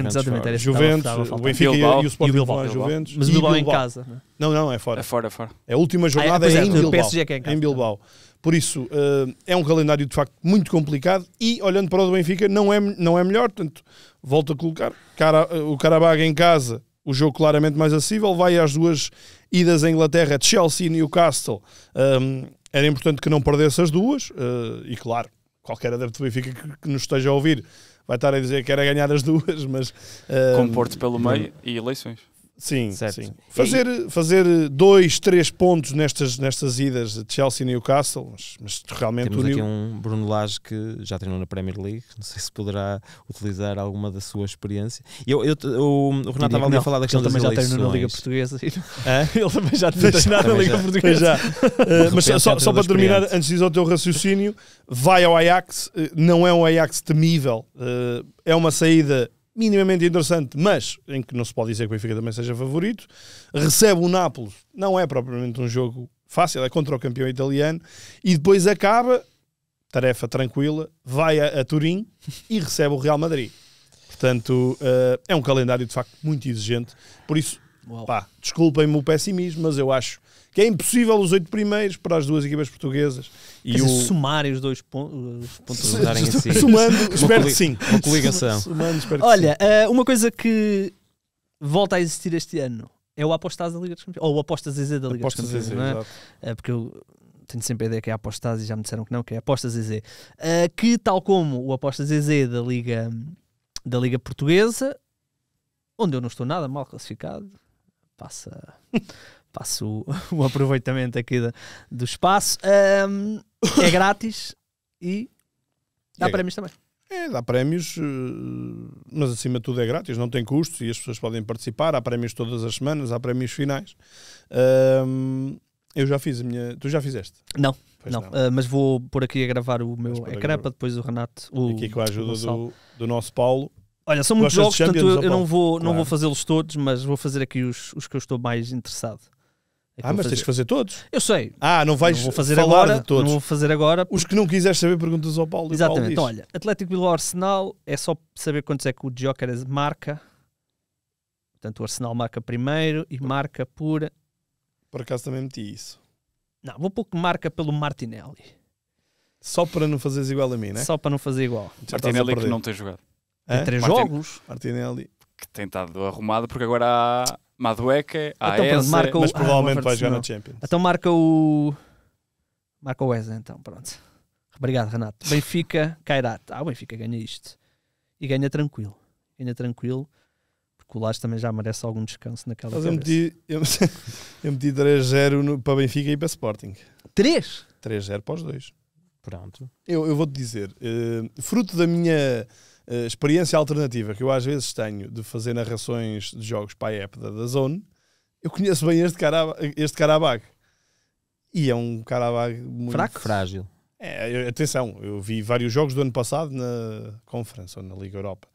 exatamente. Era Juventus, o Benfica e o Sporting vão a Juventus. Mas o Bilbao é em casa. Não, é fora. É fora. A última jornada é em Bilbao. O PSG que é em casa. Em Bilbao. Por isso, é um calendário de facto muito complicado e, olhando para o do Benfica, não é melhor. Portanto, volto a colocar o Qarabag em casa, o jogo claramente mais acessível. Vai às 2 idas à Inglaterra, Chelsea e Newcastle. Era importante que não perdesse as duas. E claro, qualquer adepto do Benfica que nos esteja a ouvir vai estar a dizer que era ganhar as duas, mas... Com Porto pelo meio e eleições. Sim, certo. Sim. Fazer 2, 3 pontos nestas idas de Chelsea e Newcastle, mas realmente... Temos aqui um Bruno Lage que já treinou na Premier League, não sei se poderá utilizar alguma da sua experiência. O Renato estava ali a falar da questão das eleições. Ele também já treinou na Liga Portuguesa. Ele também já treinou na Liga Portuguesa. Mas só para terminar, antes de ir ao teu raciocínio, vai ao Ajax, não é um Ajax temível, é uma saída minimamente interessante, mas em que não se pode dizer que o Benfica também seja favorito. Recebe o Nápoles, não é propriamente um jogo fácil, é contra o campeão italiano, e depois acaba, tarefa tranquila, vai a Turim e recebe o Real Madrid. Portanto, é um calendário de facto muito exigente, por isso, desculpem-me o pessimismo, mas eu acho que é impossível os 8 primeiros para as duas equipas portuguesas. E somarem os 2 pontos. Somando, espero que sim. Uma coligação. Olha, uma coisa que volta a existir este ano é o Apostaz da Liga dos Campeões. Ou o Apostas ZZ da Liga dos Campeões. Não é? Porque eu tenho sempre a ideia que é Apostaz e já me disseram que não, que é Apostas ZZ. Que, tal como o Apostas ZZ da Liga Portuguesa, onde eu não estou nada mal classificado, passo o aproveitamento aqui do espaço, é grátis e dá prémios também. Dá prémios, mas acima de tudo é grátis, não tem custos e as pessoas podem participar. Há prémios todas as semanas, há prémios finais. Eu já fiz a minha. Tu já fizeste? Não. Mas vou pôr aqui a gravar o meu ecrã para depois o Renato. Aqui com a ajuda do nosso Paulo. Olha, são muitos jogos, portanto eu não vou fazê-los todos, mas vou fazer aqui os que eu estou mais interessado. Mas tens que fazer todos? Eu sei. Não vais vou fazer falar agora, de todos. Não vou fazer agora. Os que não quiseres saber, perguntas ao Paulo. Exatamente. Então, olha, Atlético Bilbao Arsenal, é só saber quantos é que o Gyökeres marca. Portanto, o Arsenal marca primeiro e marca por... Por acaso também meti isso. Não, vou pôr que marca pelo Martinelli. Só para não fazeres igual a mim, não é? Só para não fazer igual. Martinelli que não tem jogado. Tem 3 jogos. Martinelli. Que tem estado arrumado, porque agora há Madueque, há Eze, mas provavelmente vai jogar na Champions. Então marca o Eze, então, pronto. Obrigado, Renato. Benfica, Kairat. O Benfica ganha isto. E ganha tranquilo. Porque o Lage também já merece algum descanso naquela cabeça. Eu meti 3-0 para Benfica e para Sporting. 3? 3-0 para os dois. Pronto. Eu vou-te dizer, fruto da minha experiência alternativa que eu às vezes tenho de fazer narrações de jogos para a app da Zone, eu conheço bem este Qarabag. E é um Qarabag muito... Fraco? Frágil. Atenção, eu vi vários jogos do ano passado na Conference ou na Liga Europa.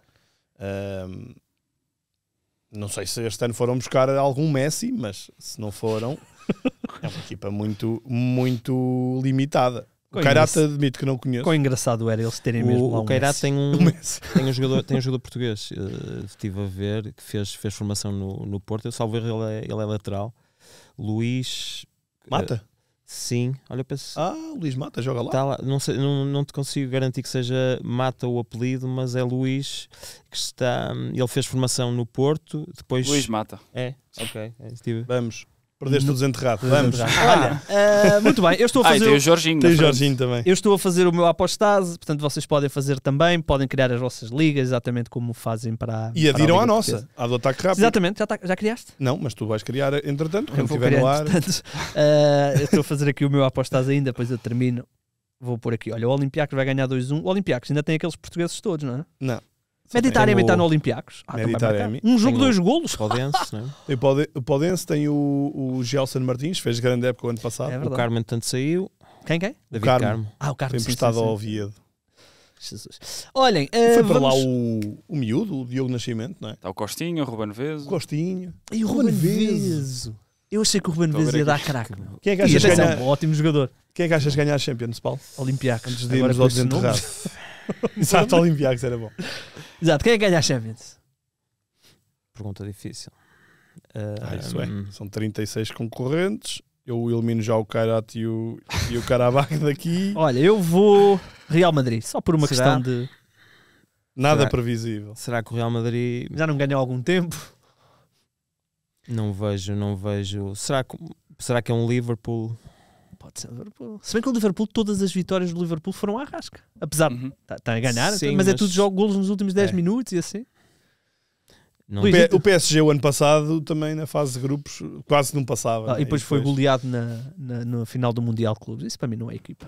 Não sei se este ano foram buscar algum Messi, mas se não foram, é uma equipa muito, muito limitada. O Kairat admito que não conheço. Quão engraçado era eles terem mesmo lá o Kairat tem um jogador português. Estive a ver que fez formação no Porto. Eu salvo ele é lateral. Luís Mata? Sim, olha para Luís Mata joga lá. Tá lá. Não, sei, não te consigo garantir que seja Mata o apelido, mas é Luís que está. Ele fez formação no Porto. Depois Luís Mata. Ok. Vamos. Perdeste o desenterrado. Vamos. Vamos. Olha, muito bem, eu estou a E fazer... tem o Jorginho. Tem na o frente. Jorginho também. Eu estou a fazer o meu apostase, portanto vocês podem fazer também, podem criar as vossas ligas, exatamente como fazem para E para a adiram Liga à nossa, Portuguesa. à do ataque rápido. Exatamente, já criaste? Não, mas tu vais criar, entretanto, Eu quando vou estiver no criar, ar. entretanto. Eu estou a fazer aqui o meu apostase ainda, depois eu termino. Vou pôr aqui, olha, o Olympiacos vai ganhar 2-1. O Olympiacos ainda tem aqueles portugueses todos, não é? Não. Meditaremi está Tem no o- Olympiacos. Também Meditaremi. marcar. Um jogo, Tem o- 2 golos. Podense, não é? O Podense tem o Gelson Martins, fez grande época o ano passado. É O verdade. Carmen tanto saiu. Quem? David Carmo. Carmo. Ah, o Carlos. Foi sim, emprestado sim, sim. ao Oviedo. Jesus. Olhem, Foi para lá vamos... o miúdo, o Diogo Nascimento, não é? Está o Costinha, o Ruben O Veso. Costinho. E o Ruben Ruben Veso. Veso. Eu achei que o Ruben Estou a Veso ver ia dar aqui. craque. meu. Quem é que E achas atenção, ganhar? um ótimo jogador. Quem é que achas ganhar a Champions, Paulo? Olympiacos. Antes de Agora irmos com ao estes desenterrado. números. Exato, Olympiacos era bom. Exato, quem é que ganha a Champions? Pergunta difícil. Isso é. São 36 concorrentes. Eu elimino já o Kairat e o Karabakh daqui. Olha, eu vou Real Madrid, só por uma Será? questão de... Nada será- previsível. Será que o Real Madrid... Já não ganhou há algum tempo. Não vejo. Será que é um Liverpool? Pode ser o Liverpool. Se bem que o Liverpool, todas as vitórias do Liverpool foram à rasca. Apesar de Uhum. estar a ganhar, Sim, mas é mas- tudo golos nos últimos 10 É. minutos e assim. Não Luís, O PSG o ano passado também na fase de grupos quase não passava. né? E depois foi goleado na final do Mundial de Clubes. Isso para mim não é equipa.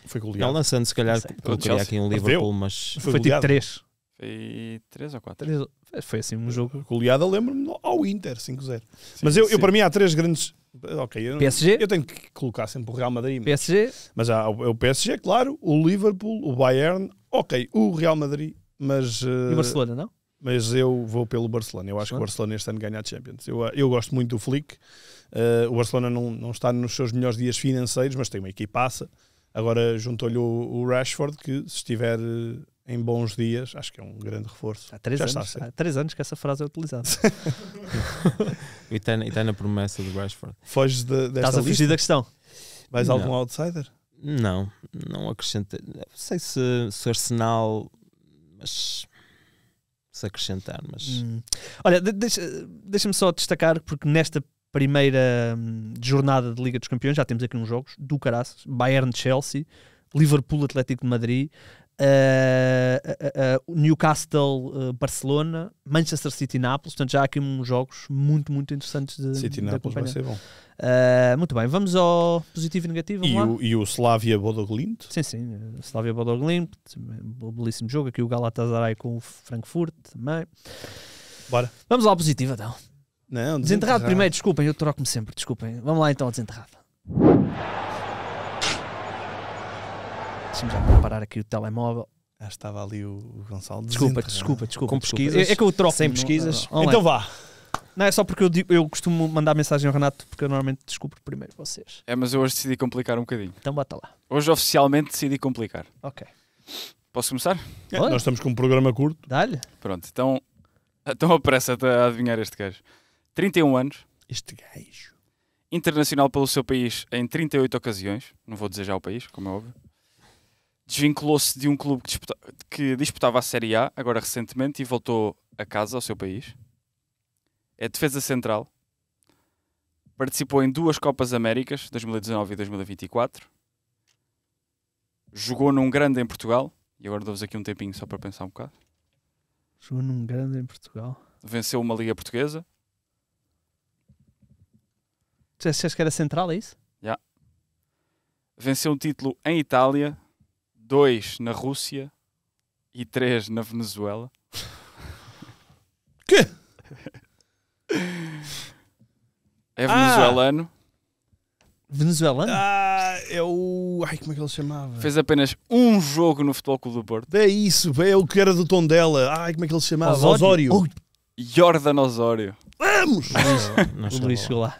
Foi Não, goleado. lançando se calhar Não sei. colocaria Chelsea. aqui um Perdeu. Liverpool, mas Foi tipo goleado. 3. Foi 3 ou 4. Foi assim um jogo. Goleada, lembro-me ao Inter, 5-0. Mas eu para mim há 3 grandes. Ok, PSG, eu tenho que colocar sempre o Real Madrid. PSG, Mas há o PSG, claro, o Liverpool, o Bayern, ok, o Real Madrid, mas, e o Barcelona, não? mas eu vou pelo Barcelona. Eu acho que o Barcelona este ano ganha a Champions. Eu gosto muito do Flick. O Barcelona não está nos seus melhores dias financeiros, mas tem uma equipaça. Agora juntou-lhe o Rashford, que se estiver em bons dias, acho que é um grande reforço. Há 3 Já está a anos, ser. há 3 anos que essa frase é utilizada. e está na promessa do Rashford. Foges desta Estás a fugir lista? da questão. Vais Não. algum outsider? Não acrescenta. Não sei se Arsenal, mas se acrescentar, mas Olha, deixa-me só destacar, porque nesta primeira jornada de Liga dos Campeões já temos aqui uns jogos do caraças: Bayern-Chelsea, Liverpool-Atlético de Madrid, Newcastle-Barcelona, Manchester City-Nápoles. Portanto, já há aqui uns jogos muito, muito interessantes de City-Nápoles vai acompanhar. ser bom. Muito bem, vamos ao positivo e negativo. Vamos lá? E o Slavia Bodoglint? Sim, Slavia Bodoglint, belíssimo jogo. Aqui o Galatasaray com o Frankfurt também. Bora. Vamos lá ao positivo então. Não, Desenterrado primeiro, desculpem, eu troco-me sempre, desculpem. Vamos lá então ao desenterrado. Deixa-me já preparar aqui o telemóvel. Já estava ali o Gonçalo. Desculpa. Com pesquisas, É que eu troco. sem pesquisas. Então vá. Não é só porque eu costumo mandar mensagem ao Renato, porque eu normalmente descubro primeiro vocês. Mas eu hoje decidi complicar um bocadinho. Então bota lá. Hoje oficialmente decidi complicar. Ok. Posso começar? Olha. Nós estamos com um programa curto. Dá-lhe. Pronto, então apressa-te a adivinhar este gajo. 31 anos, Este gajo. internacional pelo seu país em 38 ocasiões, não vou dizer já o país, como é óbvio. Desvinculou-se de um clube que disputava a Série A, agora recentemente, e voltou a casa, ao seu país. É defesa central. Participou em 2 Copas Américas, 2019 e 2024. Jogou num grande em Portugal, e agora dou-vos aqui um tempinho só para pensar um bocado. Jogou num grande em Portugal. Venceu uma Liga Portuguesa. Já disseste que era central, é isso? Venceu um título em Itália, 2 na Rússia e 3 na Venezuela. Quê? É venezuelano. Venezuelano? É o... Ai, como é que ele se chamava? Fez apenas um jogo no Futebol Clube do Porto. É isso, é o que era do Tondela. Ai, como é que ele se chamava? Osório. Osório. Jordan Osório. Vamos! O Luís chegou lá.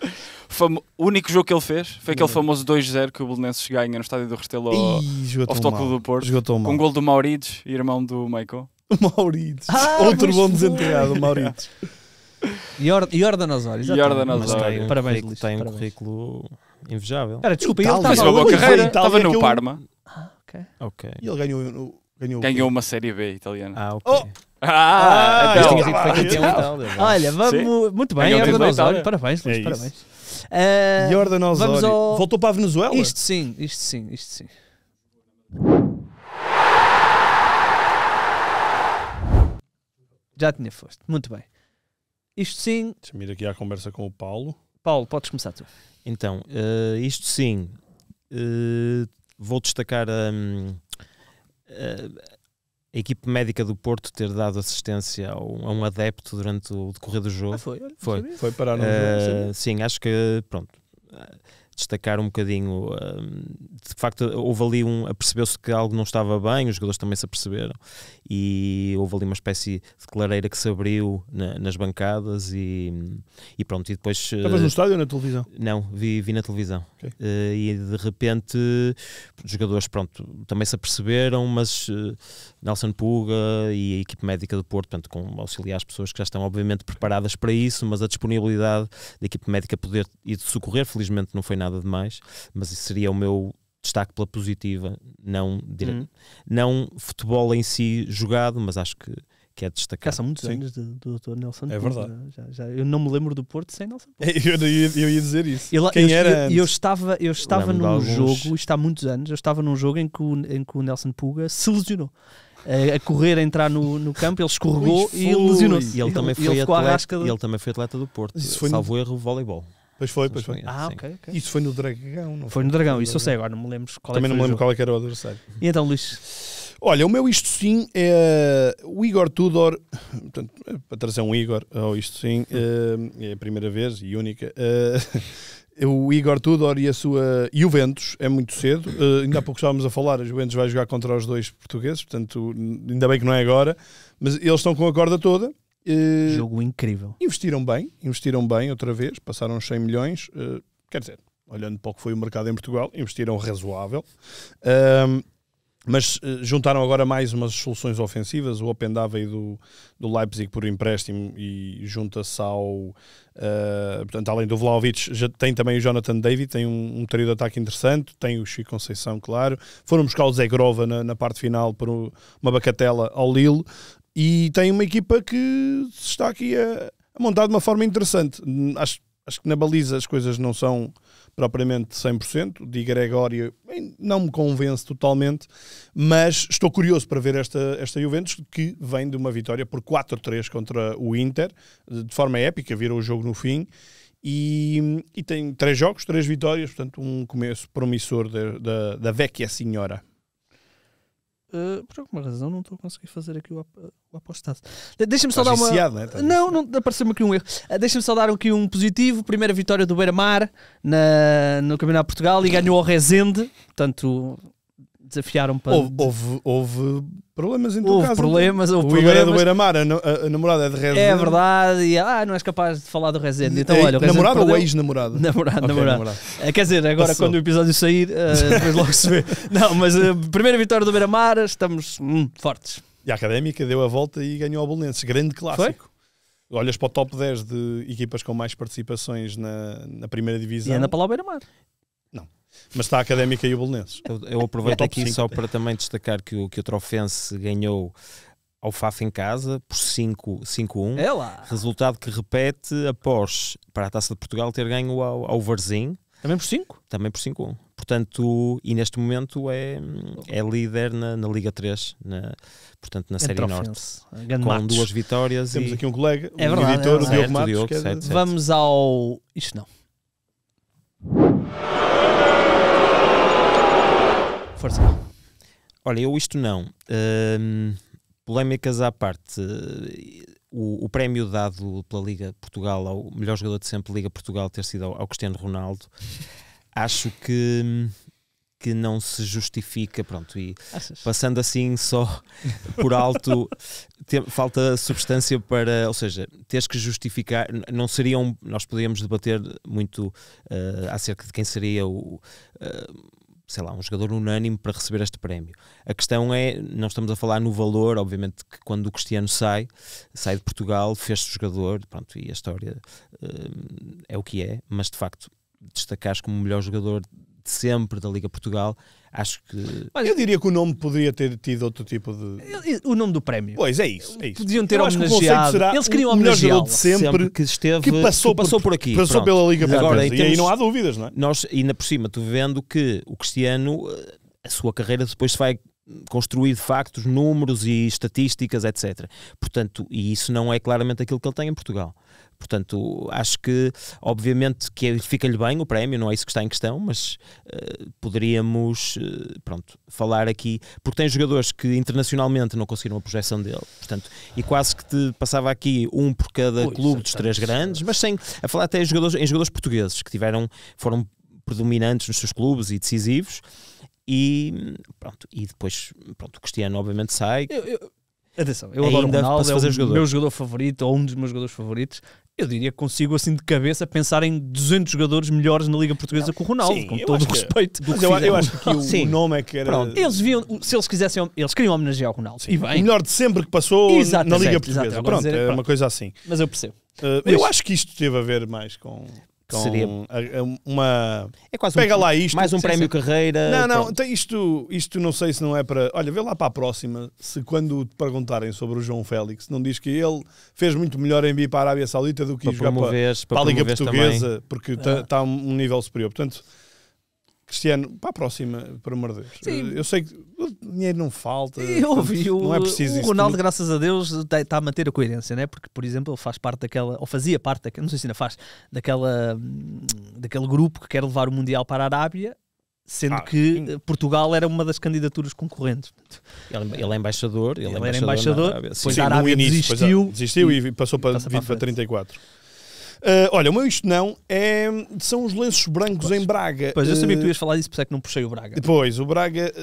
O único jogo que ele fez foi aquele famoso 2-0 que o Belenenses ganha no estádio do Restelo ao Ih, jogou ao tão Futebol mal. Clube do Porto. Jogou tão Com mal. um gol do Maurides, irmão do Maicon. O Maurides. Ah, Outro pois bom foi. desenterrado, o Maurides. Jordan Osório. exatamente. Jordan Mas Osório. tem Parabéns, um Luís, currículo, tem um parabéns. currículo invejável. Espera, desculpa, ele Itália. Fez estava uma boa Foi carreira. Itália Estava que no eu- Parma. Ok. Ok. E ele ganhou Ganhou uma Série B italiana. Ok. Oh! Ah, Ah, Mas então. tinha dito que foi campeão da Itália. Olha, vamos. Muito bem, Ganhou o Jordan título da Osório. Itália. Parabéns, Luís, É isso. parabéns. Jordan vamos Osorio. ao... Voltou para a Venezuela? Isto sim. Já tinha foste. Muito bem. Isto sim. Deixa-me ir aqui à conversa com o Paulo. Paulo, podes começar tu. Então, isto sim, vou destacar a equipe médica do Porto ter dado assistência a um adepto durante o decorrer do jogo. Foi parar no jogo. Sim, acho que, pronto, destacar um bocadinho, de facto houve ali apercebeu-se que algo não estava bem, os jogadores também se aperceberam e houve ali uma espécie de clareira que se abriu nas bancadas e pronto, e depois... Estavas no estádio ou na televisão? Não, vi na televisão. Okay. E de repente os jogadores, pronto, também se aperceberam, mas Nelson Puga e a equipe médica do Porto, portanto, com auxiliar as pessoas que já estão obviamente preparadas para isso, mas a disponibilidade da equipe médica poder ir de socorrer, felizmente não foi nada demais, mas isso seria o meu destaque pela positiva, não futebol em si jogado, mas acho que é destacar. São muitos anos do Dr. Nelson Puga. É verdade. Eu não me lembro do Porto sem Nelson Puga. Eu ia dizer isso. Quem era antes? Eu estava num jogo, isto há muitos anos, eu estava num jogo em que o Nelson Puga se lesionou. A correr, a entrar no campo, ele escorregou e lesionou-se. E ele também foi atleta do Porto, salvo erro, voleibol. Pois foi. Ok. Isso foi no Dragão, não foi? No Dragão, isso eu sei, agora não me lembro qual também é que não me lembro qual é que era o adversário. E então, Luís? Olha, o meu isto sim é o Igor Tudor, portanto, para trazer um Igor ao isto sim, é a primeira vez e única. O Igor Tudor e a sua Juventus é muito cedo, ainda há pouco estávamos a falar, a Juventus vai jogar contra os dois portugueses, portanto, ainda bem que não é agora, mas eles estão com a corda toda. Jogo incrível. Investiram bem outra vez, passaram os 100 milhões, quer dizer, olhando para o que foi o mercado em Portugal, investiram razoável, mas juntaram agora mais umas soluções ofensivas, o Openda veio do Leipzig por empréstimo e junta-se ao, portanto, além do Vlahovic, já tem também o Jonathan David, tem um trio de ataque interessante, tem o Chico Conceição, claro, foram buscar o Zé Grova na parte final por uma bacatela ao Lille, e tem uma equipa que se está aqui a montar de uma forma interessante. Acho que na baliza as coisas não são propriamente 100%. Di Gregório não me convence totalmente, mas estou curioso para ver esta Juventus, que vem de uma vitória por 4-3 contra o Inter, de forma épica, viram o jogo no fim, e tem 3 jogos, 3 vitórias, portanto um começo promissor da Vecchia Signora. Por alguma razão não estou a conseguir fazer aqui o apostado. Deixa-me só dar uma... Né? Não apareceu-me aqui um erro. Deixa-me só dar aqui um positivo. Primeira vitória do Beira-Mar no Campeonato de Portugal e ganhou ao Rezende. Portanto, desafiaram para... Houve problemas em tua houve casa. Problemas. O Igor é do Beira-Mar, a namorada é de Rezende. É verdade. E, não és capaz de falar do Rezende. Então, olha, o Rezende namorada perdeu... ou ex-namorada? Namorada. Quer dizer, agora passou. Quando o episódio sair, depois logo se vê. Não, mas primeira vitória do Beira-Mar, estamos fortes. E a Académica deu a volta e ganhou ao Belenenses. Grande clássico. Foi? Olhas para o top 10 de equipas com mais participações na primeira divisão. E anda para lá o Beira-Mar. Não. Mas está a Académica e o Belenenses. Eu aproveito aqui só para também destacar que o Trofense ganhou ao FAF em casa por 5-1. É lá. Resultado que repete após, para a Taça de Portugal, ter ganho ao Varzim. Também por 5? Também por 5-1. Portanto, e neste momento é líder na Liga 3, portanto na Série Norte. Com 2 vitórias. Temos aqui um colega, é verdade, editor, o Diogo Matos. Diogo, certo. Vamos ao... Isto não. Força. Olha, isto não. Polémicas à parte. O prémio dado pela Liga Portugal ao melhor jogador de sempre Liga Portugal ter sido ao Cristiano Ronaldo, acho que não se justifica, pronto, e passando assim só por alto, falta substância para, ou seja, teres que justificar, não seriam, nós podíamos debater muito acerca de quem seria sei lá, um jogador unânime para receber este prémio. A questão é, não estamos a falar no valor, obviamente que quando o Cristiano sai de Portugal, fez-se jogador, pronto, e a história é o que é, mas de facto, destacares como o melhor jogador de de sempre da Liga Portugal. Acho que... Eu diria que o nome poderia ter tido outro tipo de... O nome do prémio. Pois, é isso. Podiam ter Eu acho que o homenageado. conceito será Eles queriam o melhor jogador homenageá-lo. de sempre que esteve, que passou por aqui. Passou Pronto. pela Liga Agora, Portuguesa. E aí não há dúvidas, não é? Nós, ainda por cima, tu vendo que o Cristiano, a sua carreira depois se vai construir de facto os números e estatísticas, etc. Portanto, e isso não é claramente aquilo que ele tem em Portugal. Portanto, acho que, obviamente, que fica-lhe bem o prémio, não é isso que está em questão, mas poderíamos, falar aqui, porque tem jogadores que internacionalmente não conseguiram a projeção dele, portanto, e quase que te passava aqui um por cada clube dos 3 grandes, mas sem, a falar até em jogadores portugueses, que foram predominantes nos seus clubes e decisivos, e depois, o Cristiano obviamente sai. Atenção, eu adoro o Ronaldo, é o jogador. meu jogador favorito, ou um dos meus jogadores favoritos. Eu diria que consigo, assim, de cabeça, pensar em 200 jogadores melhores na Liga Portuguesa que o Ronaldo, Sim, com todo o respeito. Mas eu acho que aqui o nome é que era... Pronto, eles viam, se eles quisessem, eles queriam homenagear o Ronaldo. E O bem, melhor de sempre que passou na Liga Portuguesa. Exato, Pronto, dizer, é uma coisa assim. mas eu percebo. Eu acho que isto teve a ver mais com seria uma... É quase Pega lá isto. mais um prémio carreira. Não, então isto não sei se não é para... Olha, vê lá para a próxima, se quando te perguntarem sobre o João Félix, não diz que ele fez muito melhor em vir para a Arábia Saudita do que ir jogar para a Liga Portuguesa, também. Porque está a um nível superior. Portanto, Cristiano, para a próxima, por amor de Deus. Sim. Eu sei que o dinheiro não falta. Eu ouvi não é preciso o isso. Ronaldo, graças a Deus, está a manter a coerência, né? Porque, por exemplo, ele faz parte daquela, ou fazia parte, não sei se ainda faz, daquele grupo que quer levar o Mundial para a Arábia, sendo que Portugal era uma das candidaturas concorrentes. Ele é embaixador. Ele era embaixador, depois a Arábia desistiu e passou para 34. Olha, o meu isto não são os lenços brancos em Braga. Pois, eu sabia que tu ias falar disso, por isso é que não puxei o Braga. Depois, o Braga...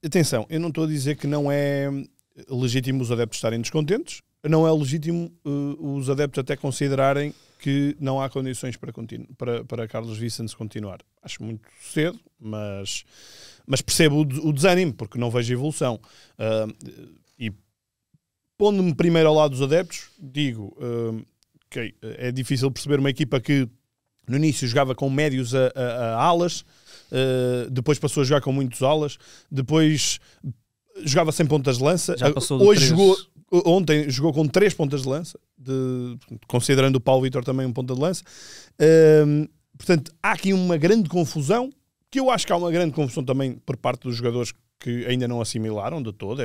atenção, eu não estou a dizer que não é legítimo os adeptos estarem descontentes, não é legítimo os adeptos até considerarem que não há condições para Carlos Vicente continuar. Acho muito cedo, mas percebo o desânimo, porque não vejo evolução. E pondo-me primeiro ao lado dos adeptos, digo... é difícil perceber uma equipa que no início jogava com médios a alas, depois passou a jogar com muitos alas, depois jogava sem pontas de lança. Ontem jogou com 3 pontas de lança, considerando o Paulo Vitor também um ponta de lança. Portanto, há aqui uma grande confusão, que eu acho que há uma grande confusão também por parte dos jogadores que ainda não assimilaram de todo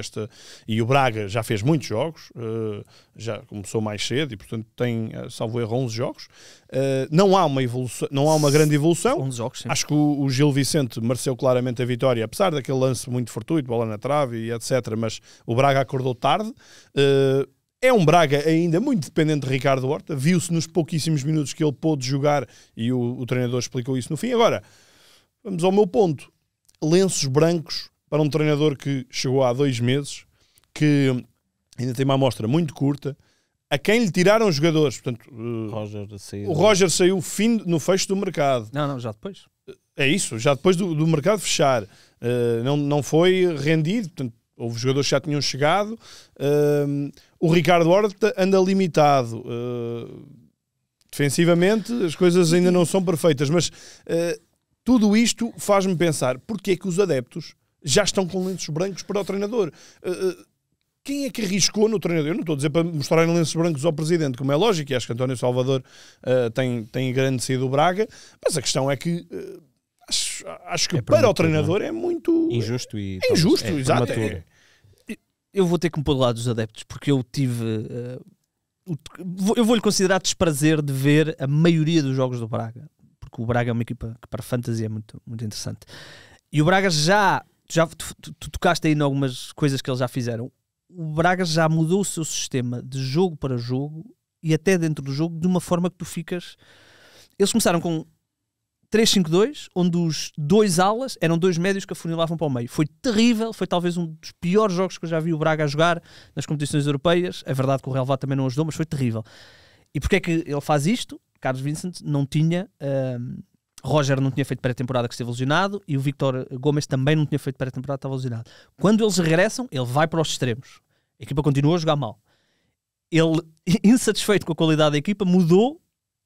e o Braga já fez muitos jogos, já começou mais cedo e portanto tem, salvo erro, 11 jogos. Não há uma evolução, não há uma grande evolução. 11 jogos, sim. Acho que o Gil Vicente mereceu claramente a vitória, apesar daquele lance muito fortuito, bola na trave e etc, mas o Braga acordou tarde. É um Braga ainda muito dependente de Ricardo Horta, viu-se nos pouquíssimos minutos que ele pôde jogar e o treinador explicou isso no fim. Agora, vamos ao meu ponto. Lenços brancos para um treinador que chegou há 2 meses, que ainda tem uma amostra muito curta, a quem lhe tiraram os jogadores. Portanto, o Roger saiu no fecho do mercado. Não, já depois. É isso, já depois do mercado fechar. Não foi rendido, portanto, houve jogadores que já tinham chegado. O Ricardo Horta anda limitado. Defensivamente, as coisas ainda não são perfeitas, mas tudo isto faz-me pensar, porque é que os adeptos já estão com lenços brancos para o treinador? Quem é que arriscou no treinador? Eu não estou a dizer para mostrarem lenços brancos ao presidente, como é lógico, e acho que António Salvador tem engrandecido o Braga, mas a questão é que acho que para o treinador é muito... Injusto, exato. Eu vou ter que me pôr do lado dos adeptos, porque eu tive... eu vou-lhe considerar desprazer de ver a maioria dos jogos do Braga, porque o Braga é uma equipa que para fantasy é muito, muito interessante. E o Braga já tu tocaste aí em algumas coisas que eles já fizeram. O Braga já mudou o seu sistema de jogo para jogo e até dentro do jogo de uma forma que tu ficas... Eles começaram com 3-5-2, onde os 2 alas eram 2 médios que afunilavam para o meio. Foi terrível, foi talvez um dos piores jogos que eu já vi o Braga a jogar nas competições europeias. É verdade que o Real Vá também não ajudou, mas foi terrível. E porquê é que ele faz isto? Carlos Vicente não tinha... Roger não tinha feito pré-temporada, que esteve lesionado, e o Victor Gomes também não tinha feito pré-temporada, estava lesionado. Quando eles regressam, ele vai para os extremos. A equipa continua a jogar mal. Ele, insatisfeito com a qualidade da equipa, mudou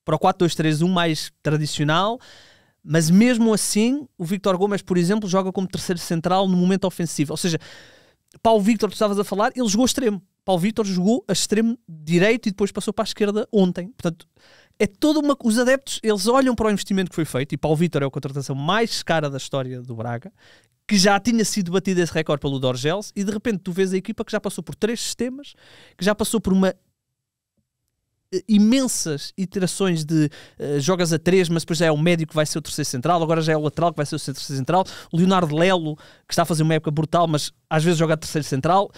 para o 4-2-3-1 mais tradicional, Mas mesmo assim, o Víctor Gomes, por exemplo, joga como terceiro central no momento ofensivo. Ou seja, Paulo Víctor, tu estavas a falar, ele jogou extremo. Paulo Víctor jogou a extremo direito e depois passou para a esquerda ontem. Portanto, é toda uma... Os adeptos, eles olham para o investimento que foi feito, e Paulo Vítor é a contratação mais cara da história do Braga, que já tinha sido batido esse recorde pelo Dorgels, e de repente tu vês a equipa que já passou por 3 sistemas, que já passou por imensas iterações de jogas a 3, mas depois já é o médio que vai ser o terceiro central, agora já é o lateral que vai ser o terceiro central, o Leonardo Lelo, que está a fazer uma época brutal, mas às vezes joga a terceiro central.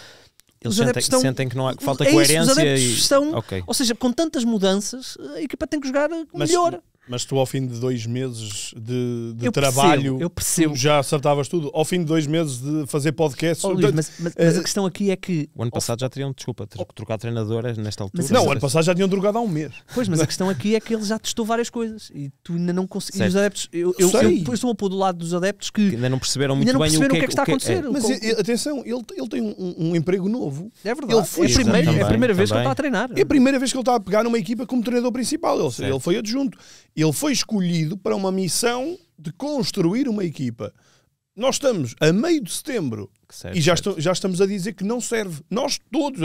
Eles sentem que não há, que falta é coerência. Isso, os adeptos estão, okay. Ou seja, com tantas mudanças, a equipa tem que jogar melhor. Mas tu, ao fim de 2 meses de eu trabalho, eu percebo. Já acertavas tudo. Ao fim de 2 meses de fazer podcast... Luís, mas a questão aqui é que... O ano passado já teriam, trocado treinadores nesta altura. Não, o ano passado já tinham trocado há um mês. Pois, mas a questão aqui é que ele já testou várias coisas e tu ainda não consegues. E os adeptos, eu estou a pôr do lado dos adeptos que ainda não perceberam muito bem o que é que está a acontecer. Mas atenção, ele tem um emprego novo. É verdade. Ele foi é a primeira vez que ele está a treinar. É a primeira vez que ele está a pegar numa equipa como treinador principal. Ele foi adjunto. Ele foi escolhido para uma missão de construir uma equipa. Nós estamos a meio de setembro e já estamos a dizer que não serve. Nós todos,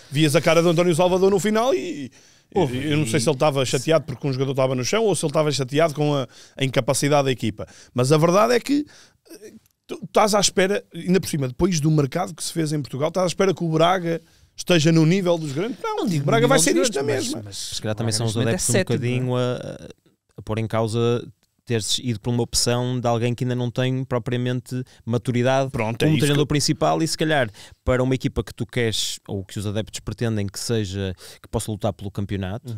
vias a cara de António Salvador no final e eu não sei se ele estava chateado porque um jogador estava no chão ou se ele estava chateado com a incapacidade da equipa. Mas a verdade é que tu estás à espera, ainda por cima, depois do mercado que se fez em Portugal, estás à espera que o Braga esteja no nível dos grandes. Não, o Braga vai ser isto na mesma. Mas se calhar também são os adeptos um bocadinho a pôr em causa teres ido por uma opção de alguém que ainda não tem propriamente maturidade como treinador principal, e se calhar para uma equipa que tu queres, ou que os adeptos pretendem que seja, que possa lutar pelo campeonato,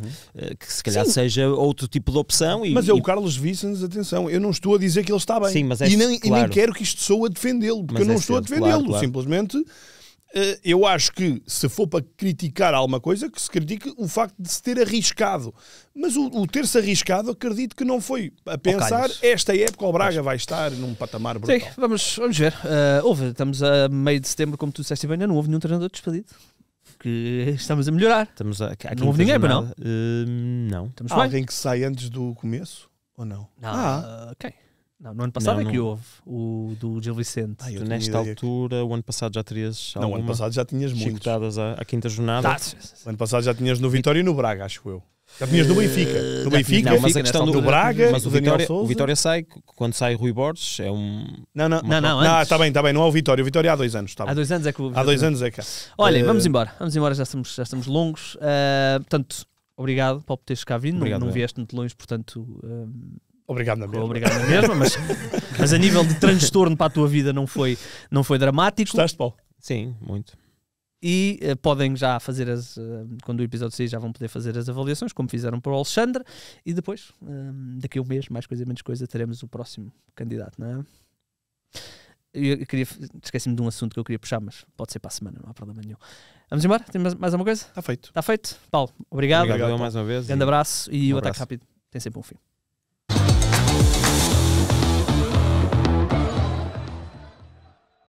que se calhar seja outro tipo de opção. Mas o Carlos Vicens, atenção, eu não estou a dizer que ele está bem. Sim, mas e nem quero que isto soe a defendê-lo, porque eu não estou a defendê-lo, claro. Simplesmente... eu acho que se for para criticar alguma coisa, que se critique o facto de se ter arriscado. Mas o ter-se arriscado, acredito que não foi a pensar, esta época o Braga vai estar num patamar brutal. Sim, vamos ver. Estamos a meio de setembro, como tu disseste bem, ainda não houve nenhum treinador despedido. Que estamos a melhorar. Não houve ninguém, para não? Não. Estamos bem. Alguém que sai antes do começo? Ou não? Não, ok. Não, no ano passado que houve o do Gil Vicente. Nesta altura, o ano passado já terias o ano passado já tinhas muitos. Chicotadas à quinta jornada. O ano passado já tinhas no Vitória e no Braga, acho eu. Já tinhas no Benfica. No Benfica, não, mas a questão do Braga, mas o Vitória sai, quando sai Rui Borges, é um... Não, está bem, não é o Vitória. O Vitória há 2 anos. Há 2 anos é que há 2 anos é que... Olhem, vamos embora, já estamos longos. Portanto, obrigado, Paulo, por teres cá vindo. Não vieste muito longe, portanto... Obrigado na mesma. Obrigado na mesma, mas a nível de transtorno para a tua vida não foi dramático. Gostaste, Paulo? Sim, muito. E podem já fazer quando o episódio sair, já vão poder fazer as avaliações, como fizeram para o Alexandre, e depois, daqui a um mês, mais coisa menos coisa, teremos o próximo candidato, não é? Esqueci-me de um assunto que eu queria puxar, mas pode ser para a semana, não há problema nenhum. Vamos embora? Tem mais alguma coisa? Está feito. Está feito? Paulo, obrigado. Obrigado mais uma vez. Grande abraço e o Ataque Rápido tem sempre um fim.